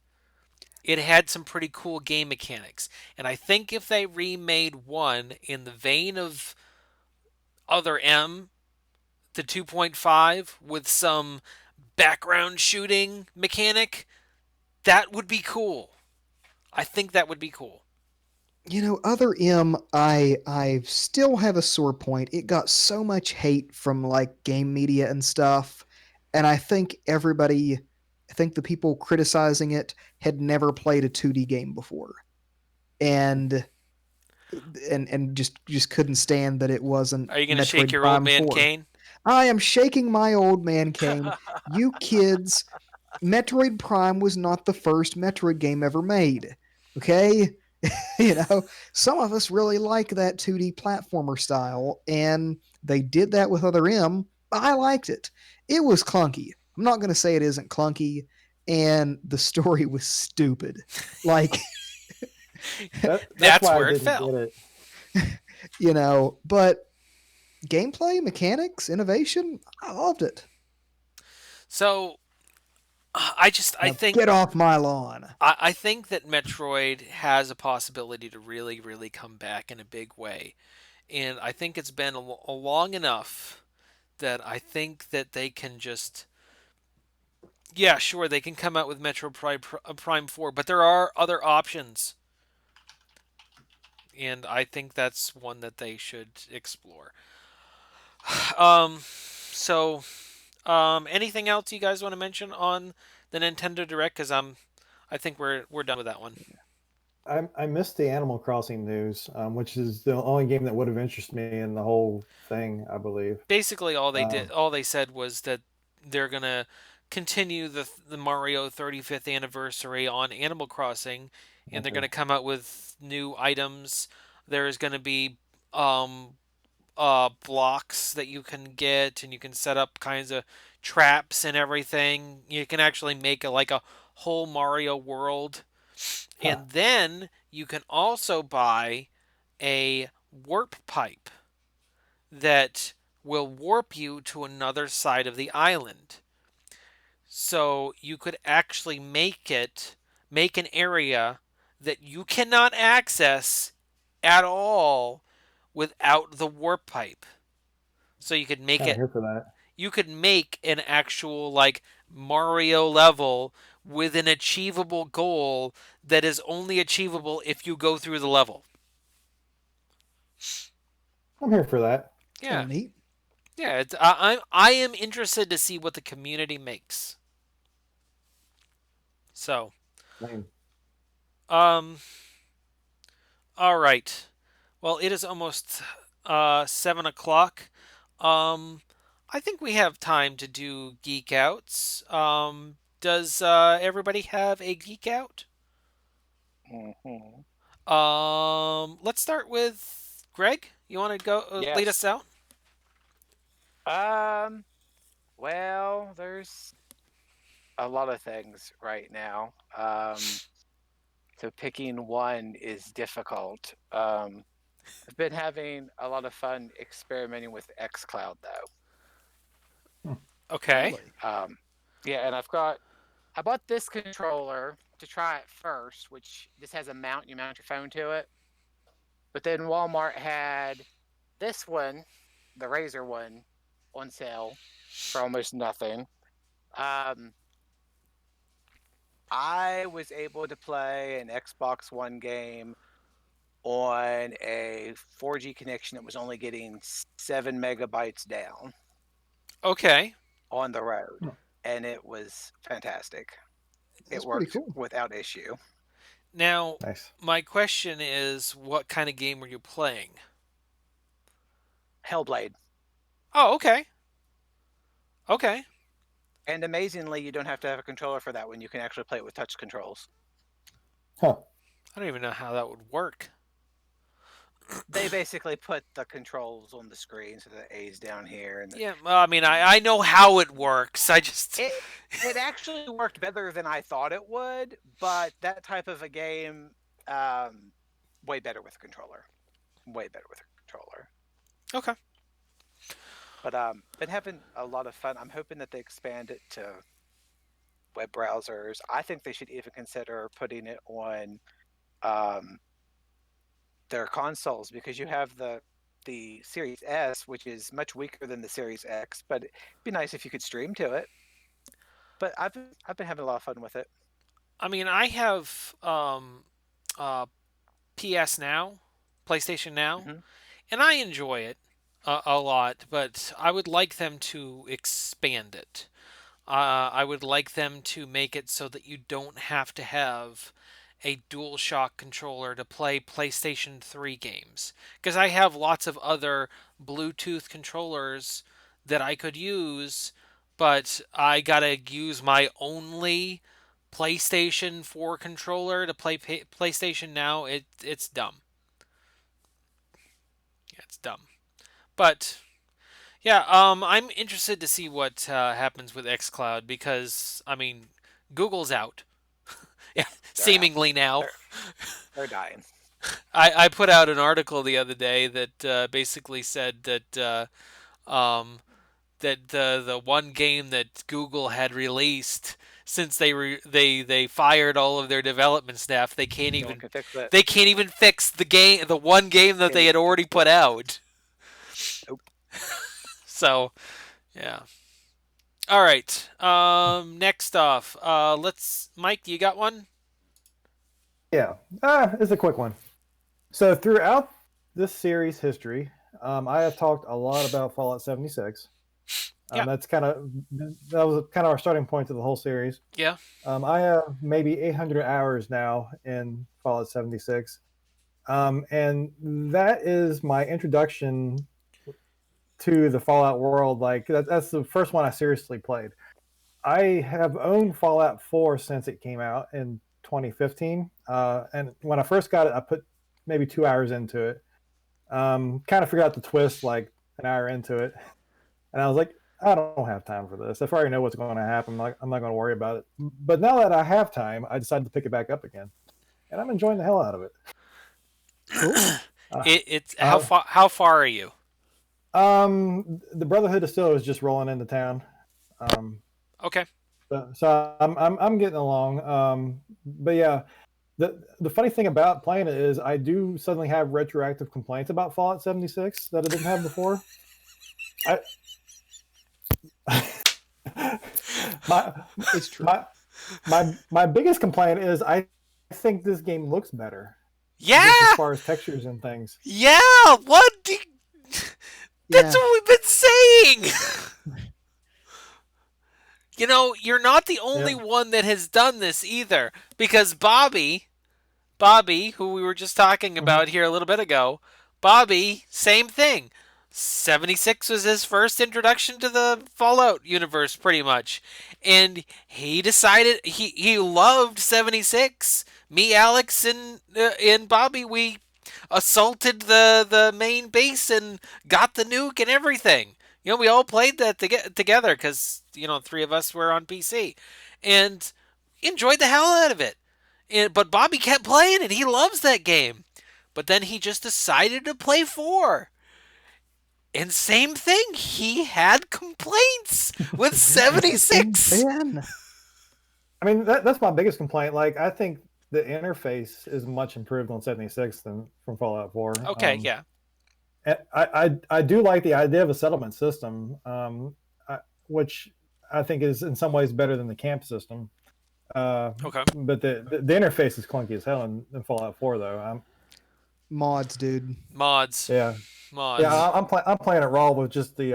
It had some pretty cool game mechanics, and I think if they remade one in the vein of Other M, the 2.5, with some background shooting mechanic, that would be cool. I think that would be cool. Other M, I still have a sore point. It got so much hate from like game media and stuff, and I think the people criticizing it had never played a 2D game before, and just couldn't stand that it wasn't Are you going to shake Metroid your old Prime man 4. cane? I am shaking my old man cane. You kids Metroid Prime was not the first Metroid game ever made. Okay? Some of us really like that 2D platformer style, and they did that with Other M. I liked it. It was clunky. I'm not going to say it isn't clunky, and the story was stupid. Like, That's That's why I where it didn't get fell. it. but gameplay, mechanics, innovation, I loved it. So I Now think get off my lawn. I think that Metroid has a possibility to really, really come back in a big way. And I think it's been a long enough that I think that they can just, yeah, sure, they can come out with Metro Prime 4, but there are other options. And I think that's one that they should explore. Um, so, anything else you guys want to mention on the Nintendo Direct? Because I think we're done with that one. I missed the Animal Crossing news, which is the only game that would have interested me in the whole thing, I believe. Basically, Um, all they said was that they're gonna continue the Mario 35th anniversary on Animal Crossing, and they're okay. gonna come out with new items. There's gonna be um blocks that you can get, and you can set up kinds of traps and everything. You can actually make like a whole Mario world, Huh. and then you can also buy a warp pipe that will warp you to another side of the island. So you could actually make an area that you cannot access at all without the warp pipe. So Kind of here for that. you could make an actual like Mario level with an achievable goal that is only achievable if you go through the level. I'm here for that. It's kind Yeah. of neat. Yeah, I am interested to see what the community makes. So, Lame. um, all right. Well, it is almost 7 o'clock. Um, I think we have time to do geek outs. Does everybody have a geek out? Mhm. Let's start with Greg. You want to go lead us Yes. out? Um. Well, there's a lot of things right now. So picking one is difficult. I've been having a lot of fun experimenting with xCloud though. Hmm. Okay. Really? Yeah, and I bought this controller to try it first, which just has a mount. You mount your phone to it. But then Walmart had this one, the Razer one, on sale for almost nothing. Um, I was able to play an Xbox One game on a 4G connection that was only getting 7 megabytes down Okay. on the road, Hmm. and it was fantastic. It That's pretty worked cool. without issue. Now, Nice. my question is, what kind of game were you playing? Hellblade. Oh, okay. Okay. And amazingly, you don't have to have a controller for that one. You can actually play it with touch controls. Huh. I don't even know how that would work. They basically put the controls on the screen, so the A's down here, and Yeah, well, I mean, I know how it works. I just it actually worked better than I thought it would. But that type of a game, um, way better with a controller. Way better with a controller. okay. But been having a lot of fun. I'm hoping that they expand it to web browsers. I think they should even consider putting it on um, their consoles, because you have the Series S, which is much weaker than the Series X. But it'd be nice if you could stream to it. But I've been having a lot of fun with it. I mean, I have uh, PS Now, PlayStation Now, Hmm. and I enjoy it a lot. But I would like them to expand it. I would like them to make it so that you don't have to have a DualShock controller to play PlayStation 3 games. Because I have lots of other Bluetooth controllers that I could use but I gotta use my only PlayStation 4 controller to play PlayStation Now. It's dumb. Yeah, it's dumb. But yeah, I'm interested to see what happens with XCloud because I mean, Google's out. Yeah, They're out. seemingly now. They're they're dying. I put out an article the other day that basically said um, that the one game that Google had released since they fired all of their development staff, No one can fix it. they can't even fix the one game that Can't they even had already fix put it. out. Nope. So yeah. All right. Next off, let's Mike. You got one? Yeah, it's a quick one. So throughout this series history, I have talked a lot about Fallout 76. Yeah. That was kind of our starting point to the whole series. Yeah. I have maybe 800 hours now in Fallout 76, and that is my introduction to the Fallout world. Like that's the first one I seriously played. I have owned Fallout 4 since it came out in 2015, and when I first got it, I put maybe 2 hours into it. Kind of figured out the twist like an hour into it, and I was like, I don't have time for this. If I already know what's going to happen, I'm not going to worry about it. But now that I have time, I decided to pick it back up again, and I'm enjoying the hell out of it. Cool. It's Uh, how far are you? the Brotherhood of Steel is just rolling into town. Um, Okay. so I'm getting along. But yeah, the funny thing about playing it is I do suddenly have retroactive complaints about Fallout 76 that I didn't have before. I my It's true. my biggest complaint is I think this game looks better just as Yeah. far as textures and things. Yeah. What? That's Yeah. what we've been saying. You know, you're not the only Yeah. one that has done this either, because Bobby, who we were just talking Mhm. about here a little bit ago, Bobby, same thing. 76 was his first introduction to the Fallout universe, pretty much. And he decided he loved 76. Me, Alex, and Bobby, we assaulted the main base and got the nuke and everything. You know, we all played that together because, you know, three of us were on PC. And enjoyed the hell out of it. But Bobby kept playing it. He loves that game. But then he just decided to play 4. And same thing, he had complaints with Even 76. then, I mean that's my biggest complaint. Like I think the interface is much improved on 76 than from Fallout 4. Okay, yeah. I do like the idea of a settlement system, which I think is in some ways better than the camp system. Okay. But the interface is clunky as hell in Fallout 4, though. mods, dude. Mods. Yeah, Mods. yeah. I'm playing it raw with just the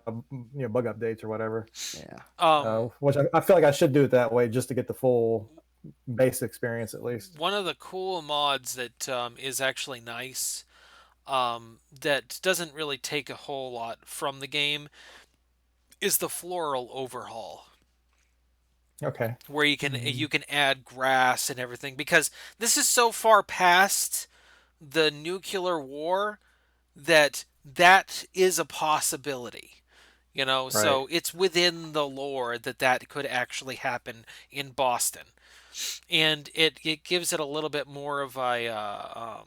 bug updates or whatever. Yeah. Which I feel like I should do it that way just to get the full base experience at least. One of the cool mods that is actually nice, that doesn't really take a whole lot from the game, is the floral overhaul, Okay. where you can add grass and everything, because this is so far past the nuclear war that is a possibility. You know, Right. so it's within the lore that could actually happen in Boston, and it gives it a little bit more of a uh,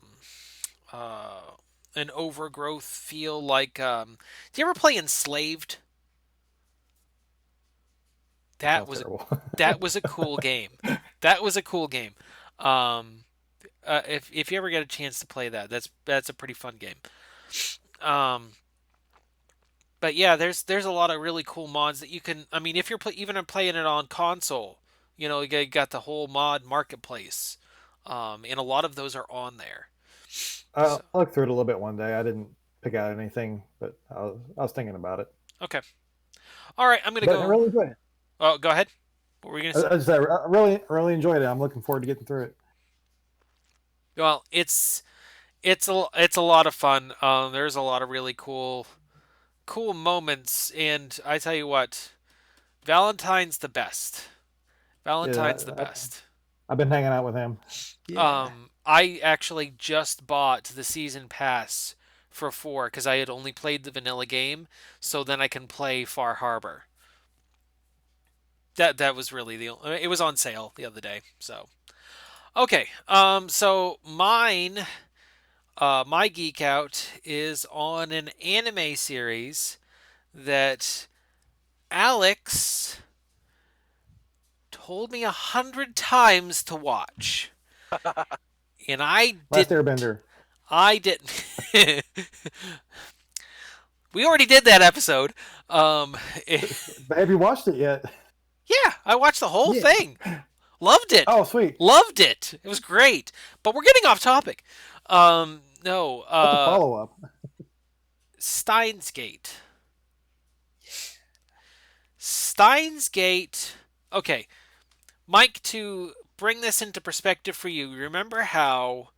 an overgrowth feel. Like, do you ever play Enslaved? That Sounds was terrible. that was a cool game. That was a cool game. Um, if you ever get a chance to play that, that's a pretty fun game. Um, but yeah, there's a lot of really cool mods that you can. I mean, if you're even playing it on console, you know, you got the whole mod marketplace, and a lot of those are on there. So, I'll look through it a little bit one day. I didn't pick out anything, but I was thinking about it. okay, all right, I'm gonna But I go. really enjoyed it. Oh, go ahead. What were you gonna say? I just I really enjoyed it. I'm looking forward to getting through it. Well, it's a lot of fun. There's a lot of really cool moments, and I tell you what, Valentine's the best. Valentine's the Yeah, best. I've been hanging out with him. Yeah. I actually just bought the season pass for 4 because I had only played the vanilla game, so then I can play Far Harbor. That was really it was on sale the other day. So okay, so my geek out is on an anime series that Alex told me 100 times to watch, and I Last didn't. Airbender. I didn't. We already did that episode. Um, But have you watched it yet? yeah, I watched the whole Yeah. thing. Loved it. Oh, sweet. Loved it. It was great. But we're getting off topic. No. What's the follow up? Steins Gate. Steins Gate. Okay, Mike. To bring this into perspective for you, remember how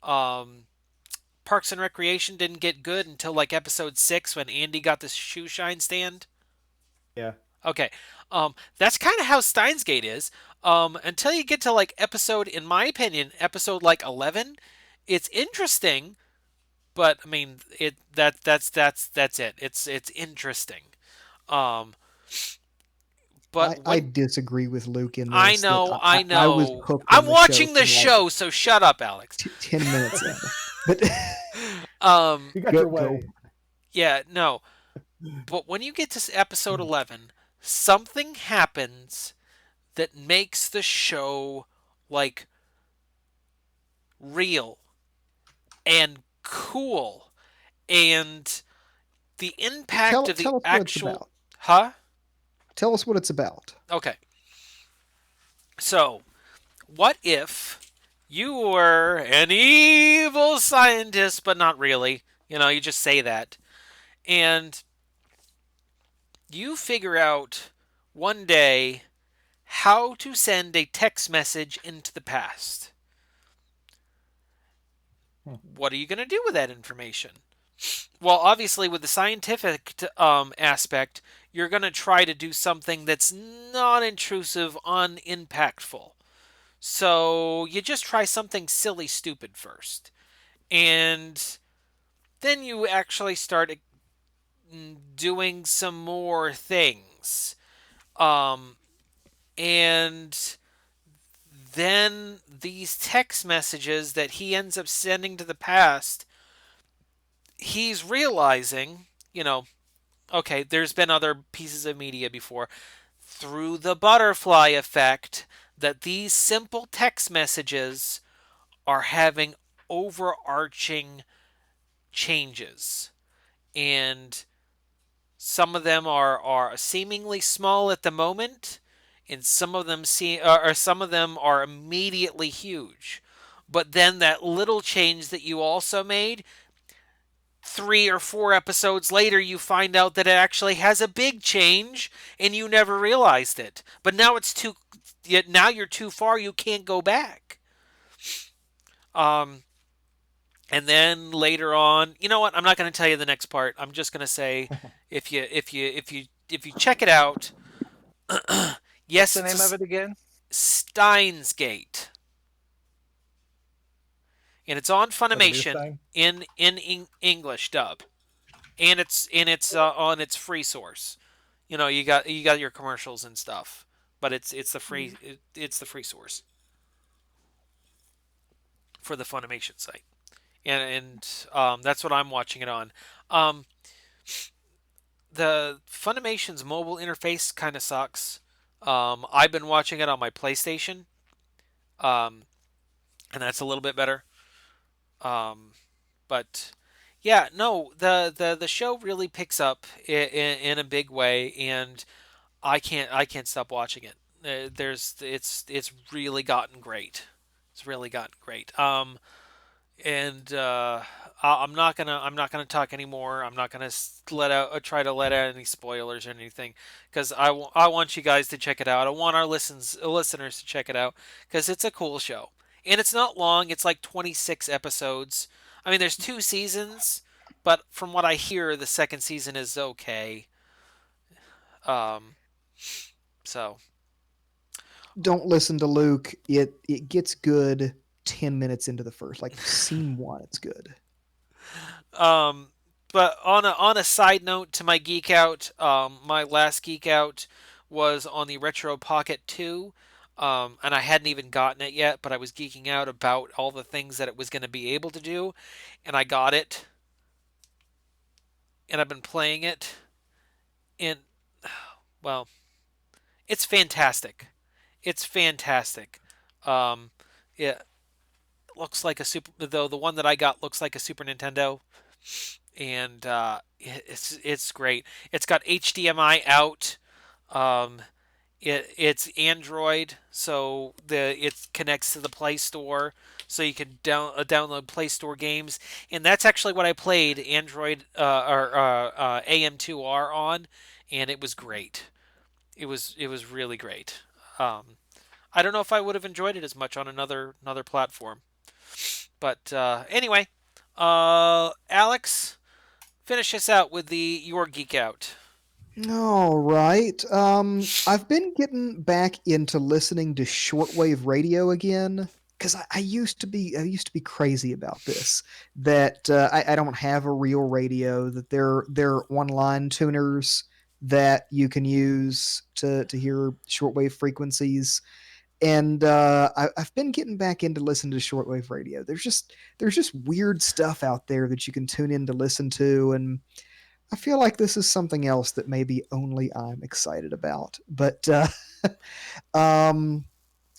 um, Parks and Recreation didn't get good until like episode 6 when Andy got the shoe shine stand? Yeah. Okay. That's kind of how Steins Gate is. Until you get to like episode, in my opinion, episode like 11, it's interesting, but I mean, that's it. It's interesting. Um, but I when disagree with Luke in I this that know, I I was know, hooked I'm on the show watching the from like show, so shut up, Alex. 10 minutes in. But um, You got go, your go. way. yeah, no. But when you get to episode 11, something happens that makes the show like real and cool, and the impact of the Tell us what it's actual. about. Huh? Tell us what it's about. Okay. So, what if you were an evil scientist, but not really? You know, you just say that. And you figure out one day how to send a text message into the past. Hmm. What are you going to do with that information? Well, obviously, with the scientific aspect, you're going to try to do something that's non intrusive, unimpactful. So you just try something silly, stupid first. And then you actually start doing some more things. Um, and then these text messages that he ends up sending to the past, he's realizing, you know, okay, there's been other pieces of media before, through the butterfly effect, that these simple text messages are having overarching changes. And some of them are seemingly small at the moment, and some of them are immediately huge. But then that little change that you also made, 3 or 4 episodes later, you find out that it actually has a big change, and you never realized it. But now it's too. Yet now you're too far. You can't go back. Um, and then later on, you know what? I'm not going to tell you the next part. I'm just going to say, if you check it out, What's yes, the it's name of it a again? Steins Gate, and it's on Like a beer Funimation stein? in English dub, and it's on its free source. You know, you got your commercials and stuff, but it's the free source for the Funimation site, and that's what I'm watching it on. Um, the Funimation's mobile interface kind of sucks. I've been watching it on my PlayStation, um, and that's a little bit better. Um, but yeah, no, the show really picks up in a big way, and I can't stop watching it. It's really gotten great. It's really gotten great. And I'm not gonna talk anymore. I'm not gonna let out try to let out any spoilers or anything, because I want you guys to check it out. I want our listeners to check it out because it's a cool show, and it's not long. It's like 26 episodes. I mean, there's 2 seasons, but from what I hear, the second season is okay. Um, So, Don't listen to Luke. It gets good 10 minutes into the first, like scene one. It's good. um, but on a side note to my geek out, my last geek out was on the Retro Pocket 2. And I hadn't even gotten it yet, but I was geeking out about all the things that it was going to be able to do, and I got it, and I've been playing it, and well, it's fantastic. It's fantastic. Um, it looks like a super. Though the one that I got looks like a Super Nintendo, and it's great. It's got HDMI out. Um, it's Android, so it connects to the Play Store, so you can download Play Store games, and that's actually what I played Android or AM2R on, and it was great. It was really great. Um, I don't know if I would have enjoyed it as much on another platform, but anyway, Alex, finish us out with the your geek out. All right. I've been getting back into listening to shortwave radio again because I used to be crazy about this. That I don't have a real radio. That they're online tuners that you can use to hear shortwave frequencies. And I've been getting back into listening to shortwave radio. There's just weird stuff out there that you can tune in to listen to, and I feel like this is something else that maybe only I'm excited about. But um,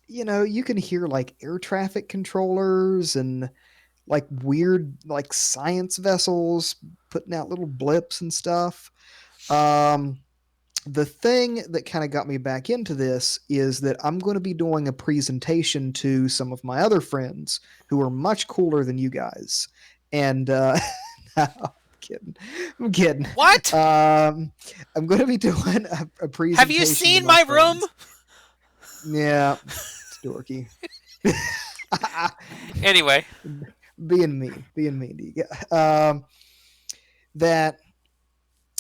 you can hear like air traffic controllers and like weird like science vessels putting out little blips and stuff. Um, the thing that kind of got me back into this is that I'm going to be doing a presentation to some of my other friends who are much cooler than you guys. And no, I'm kidding. I'm kidding. What? I'm going to be doing a Have you presentation to seen my my room? friends. Yeah, it's dorky. Anyway, being mean to you. That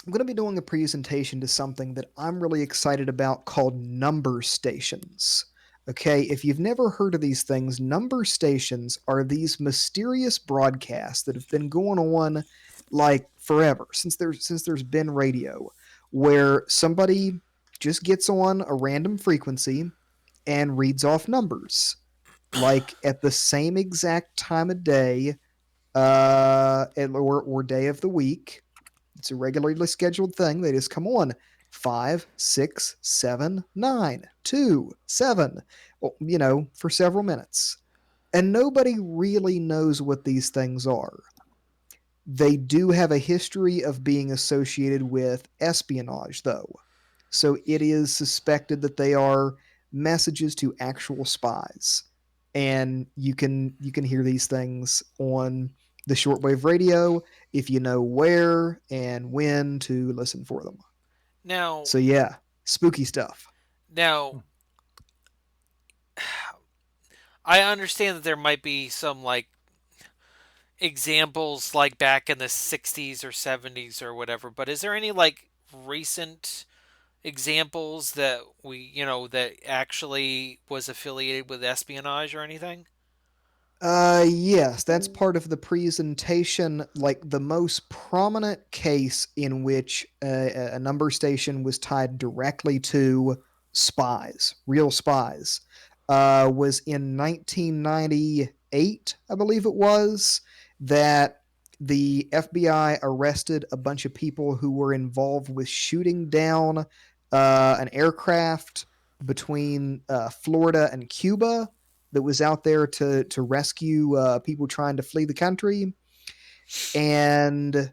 I'm going to be doing a presentation to something that I'm really excited about called number stations. Okay, if you've never heard of these things, number stations are these mysterious broadcasts that have been going on like forever since there's been radio, where somebody just gets on a random frequency and reads off numbers, like at the same exact time of day, or day of the week. It's a regularly scheduled thing. They just come on 5, 6, 7, 9, 2, 7, for several minutes. And nobody really knows what these things are. They do have a history of being associated with espionage, though. So it is suspected that they are messages to actual spies. And you can hear these things on the shortwave radio if you know where and when to listen for them. now, So yeah, spooky stuff. now, I understand that there might be some like examples like back in the 60s or 70s or whatever, but is there any like recent examples that that actually was affiliated with espionage or anything? Yes, that's part of the presentation. Like the most prominent case in which a number station was tied directly to spies, real spies, was in 1998, I believe it was, that the FBI arrested a bunch of people who were involved with shooting down an aircraft between Florida and Cuba that was out there to rescue people trying to flee the country and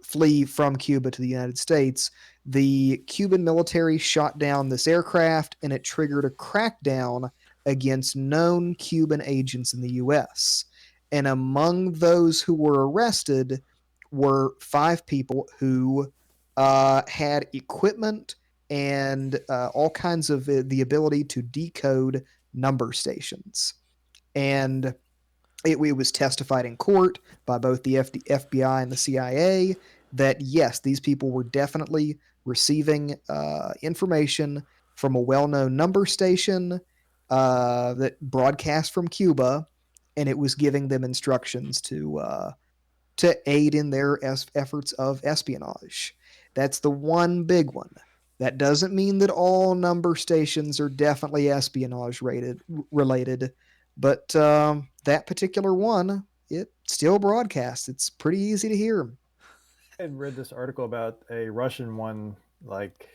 flee from Cuba to the United States. The Cuban military shot down this aircraft, and it triggered a crackdown against known Cuban agents in the U.S. And among those who were arrested were 5 people who had equipment and all kinds of the ability to decode number stations. And it was testified in court by both the FBI and the CIA that yes, these people were definitely receiving information from a well-known number station that broadcast from Cuba, and it was giving them instructions to aid in their efforts of espionage. That's the one big one. That doesn't mean that all number stations are definitely espionage related, but that particular one, it still broadcasts. It's pretty easy to hear. I had read this article about a Russian one like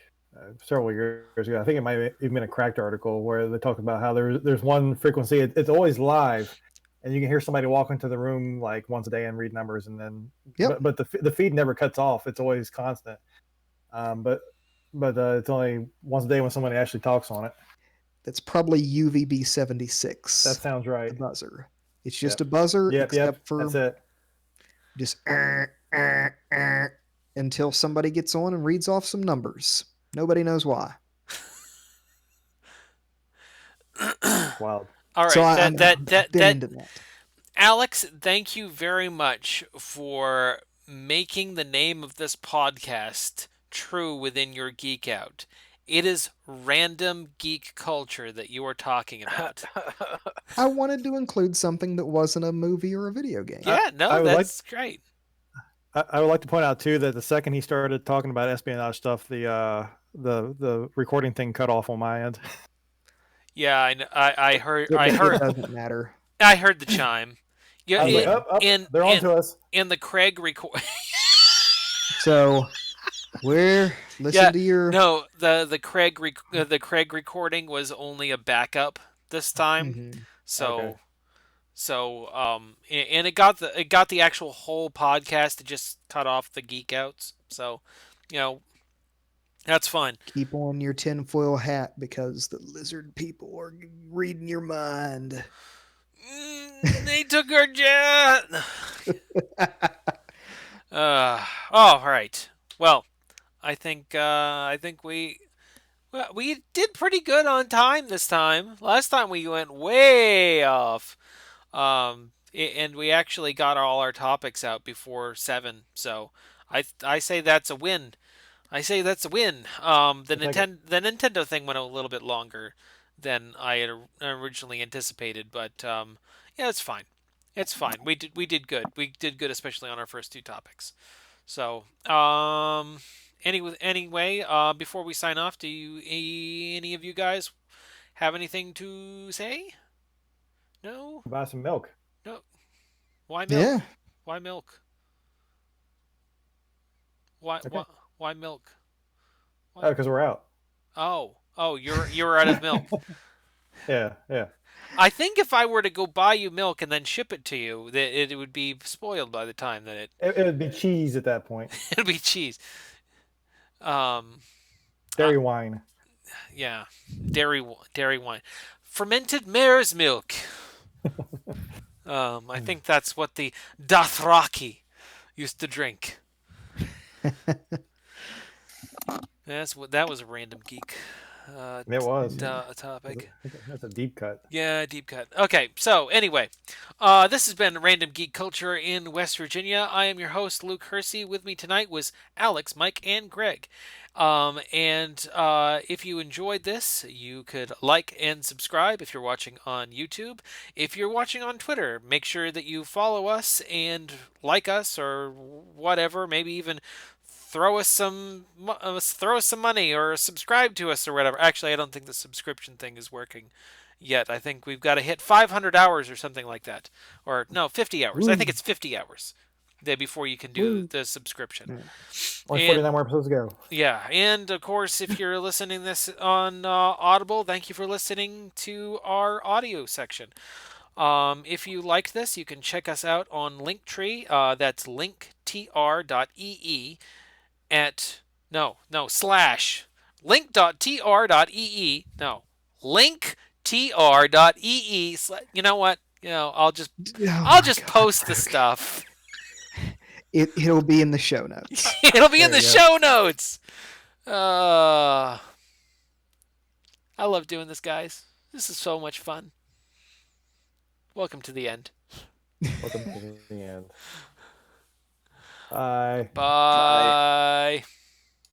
several years ago. I think it might have even been a Cracked article where they talk about how there's one frequency. It's always live, and you can hear somebody walk into the room like once a day and read numbers, and then Yep. but the feed never cuts off. It's always constant. But it's only once a day when somebody actually talks on it. That's probably UVB That 76, sounds right. the buzzer. It's just Yep. a buzzer, Yep. except for That's it. just until somebody gets on and reads off some numbers. Nobody knows why. Wild. All So right, I've been into that. Alex, thank you very much for making the name of this podcast true within your geek out. It is random geek culture that you are talking about. I wanted to include something that wasn't a movie or a video game. Yeah, no, I would like- that's great. I would like to point out too that the second he started talking about espionage stuff, the recording thing cut off on my end. Yeah, I heard It doesn't matter. I heard the chime. Yeah, I was like, up, they're on to us. in the Craig record. So listen to your the Craig recording was only a backup this time. Mhm. So Okay. and it got the actual whole podcast. It just cut off the geek outs. So, that's fine. Keep on your tinfoil hat because the lizard people are reading your mind. They took our jet. All right. Well, I think we did pretty good on time this time. Last time we went way off. And we actually got all our topics out before 7. So I say that's a win. I say that's a win. The Nintendo thing went a little bit longer than I had originally anticipated, but yeah, it's fine. It's fine. We did good. We did good, especially on our first 2 topics. So anyway, before we sign off, do any of you guys have anything to say? No. Buy some milk. No. Why milk? Yeah. Why milk? Why Okay. why milk? Oh, because we're out. Oh, you're out of milk. Yeah. I think if I were to go buy you milk and then ship it to you, that it would be spoiled by the time that It would be cheese at that point. it'd be cheese. Dairy wine. Yeah, dairy wine, fermented mare's milk. I think that's what the Dothraki used to drink. That was a random geek. It was. Topic. That's a deep cut. Yeah, deep cut. Okay, so anyway, this has been Random Geek Culture in West Virginia. I am your host, Luke Hersey. With me tonight was Alex, Mike, and Greg. And if you enjoyed this, you could like and subscribe if you're watching on YouTube. If you're watching on Twitter, make sure that you follow us and like us or whatever. Maybe even throw us some money or subscribe to us or whatever. Actually, I don't think the subscription thing is working yet. I think we've got to hit 500 hours or something like that. Or no, 50 hours. Ooh. I think it's 50 hours before you can do the subscription. Only 49 more episodes to go. Yeah, and of course, if you're listening this on Audible, thank you for listening to our audio section. If you liked this, you can check us out on Linktree. That's linktr.ee slash link.tr.ee linktr.ee. You know what? I'll just post the stuff. It'll be in the show notes. It'll be in the show notes. I love doing this, guys. This is so much fun. Welcome to the end. Welcome to the end. Bye. Bye.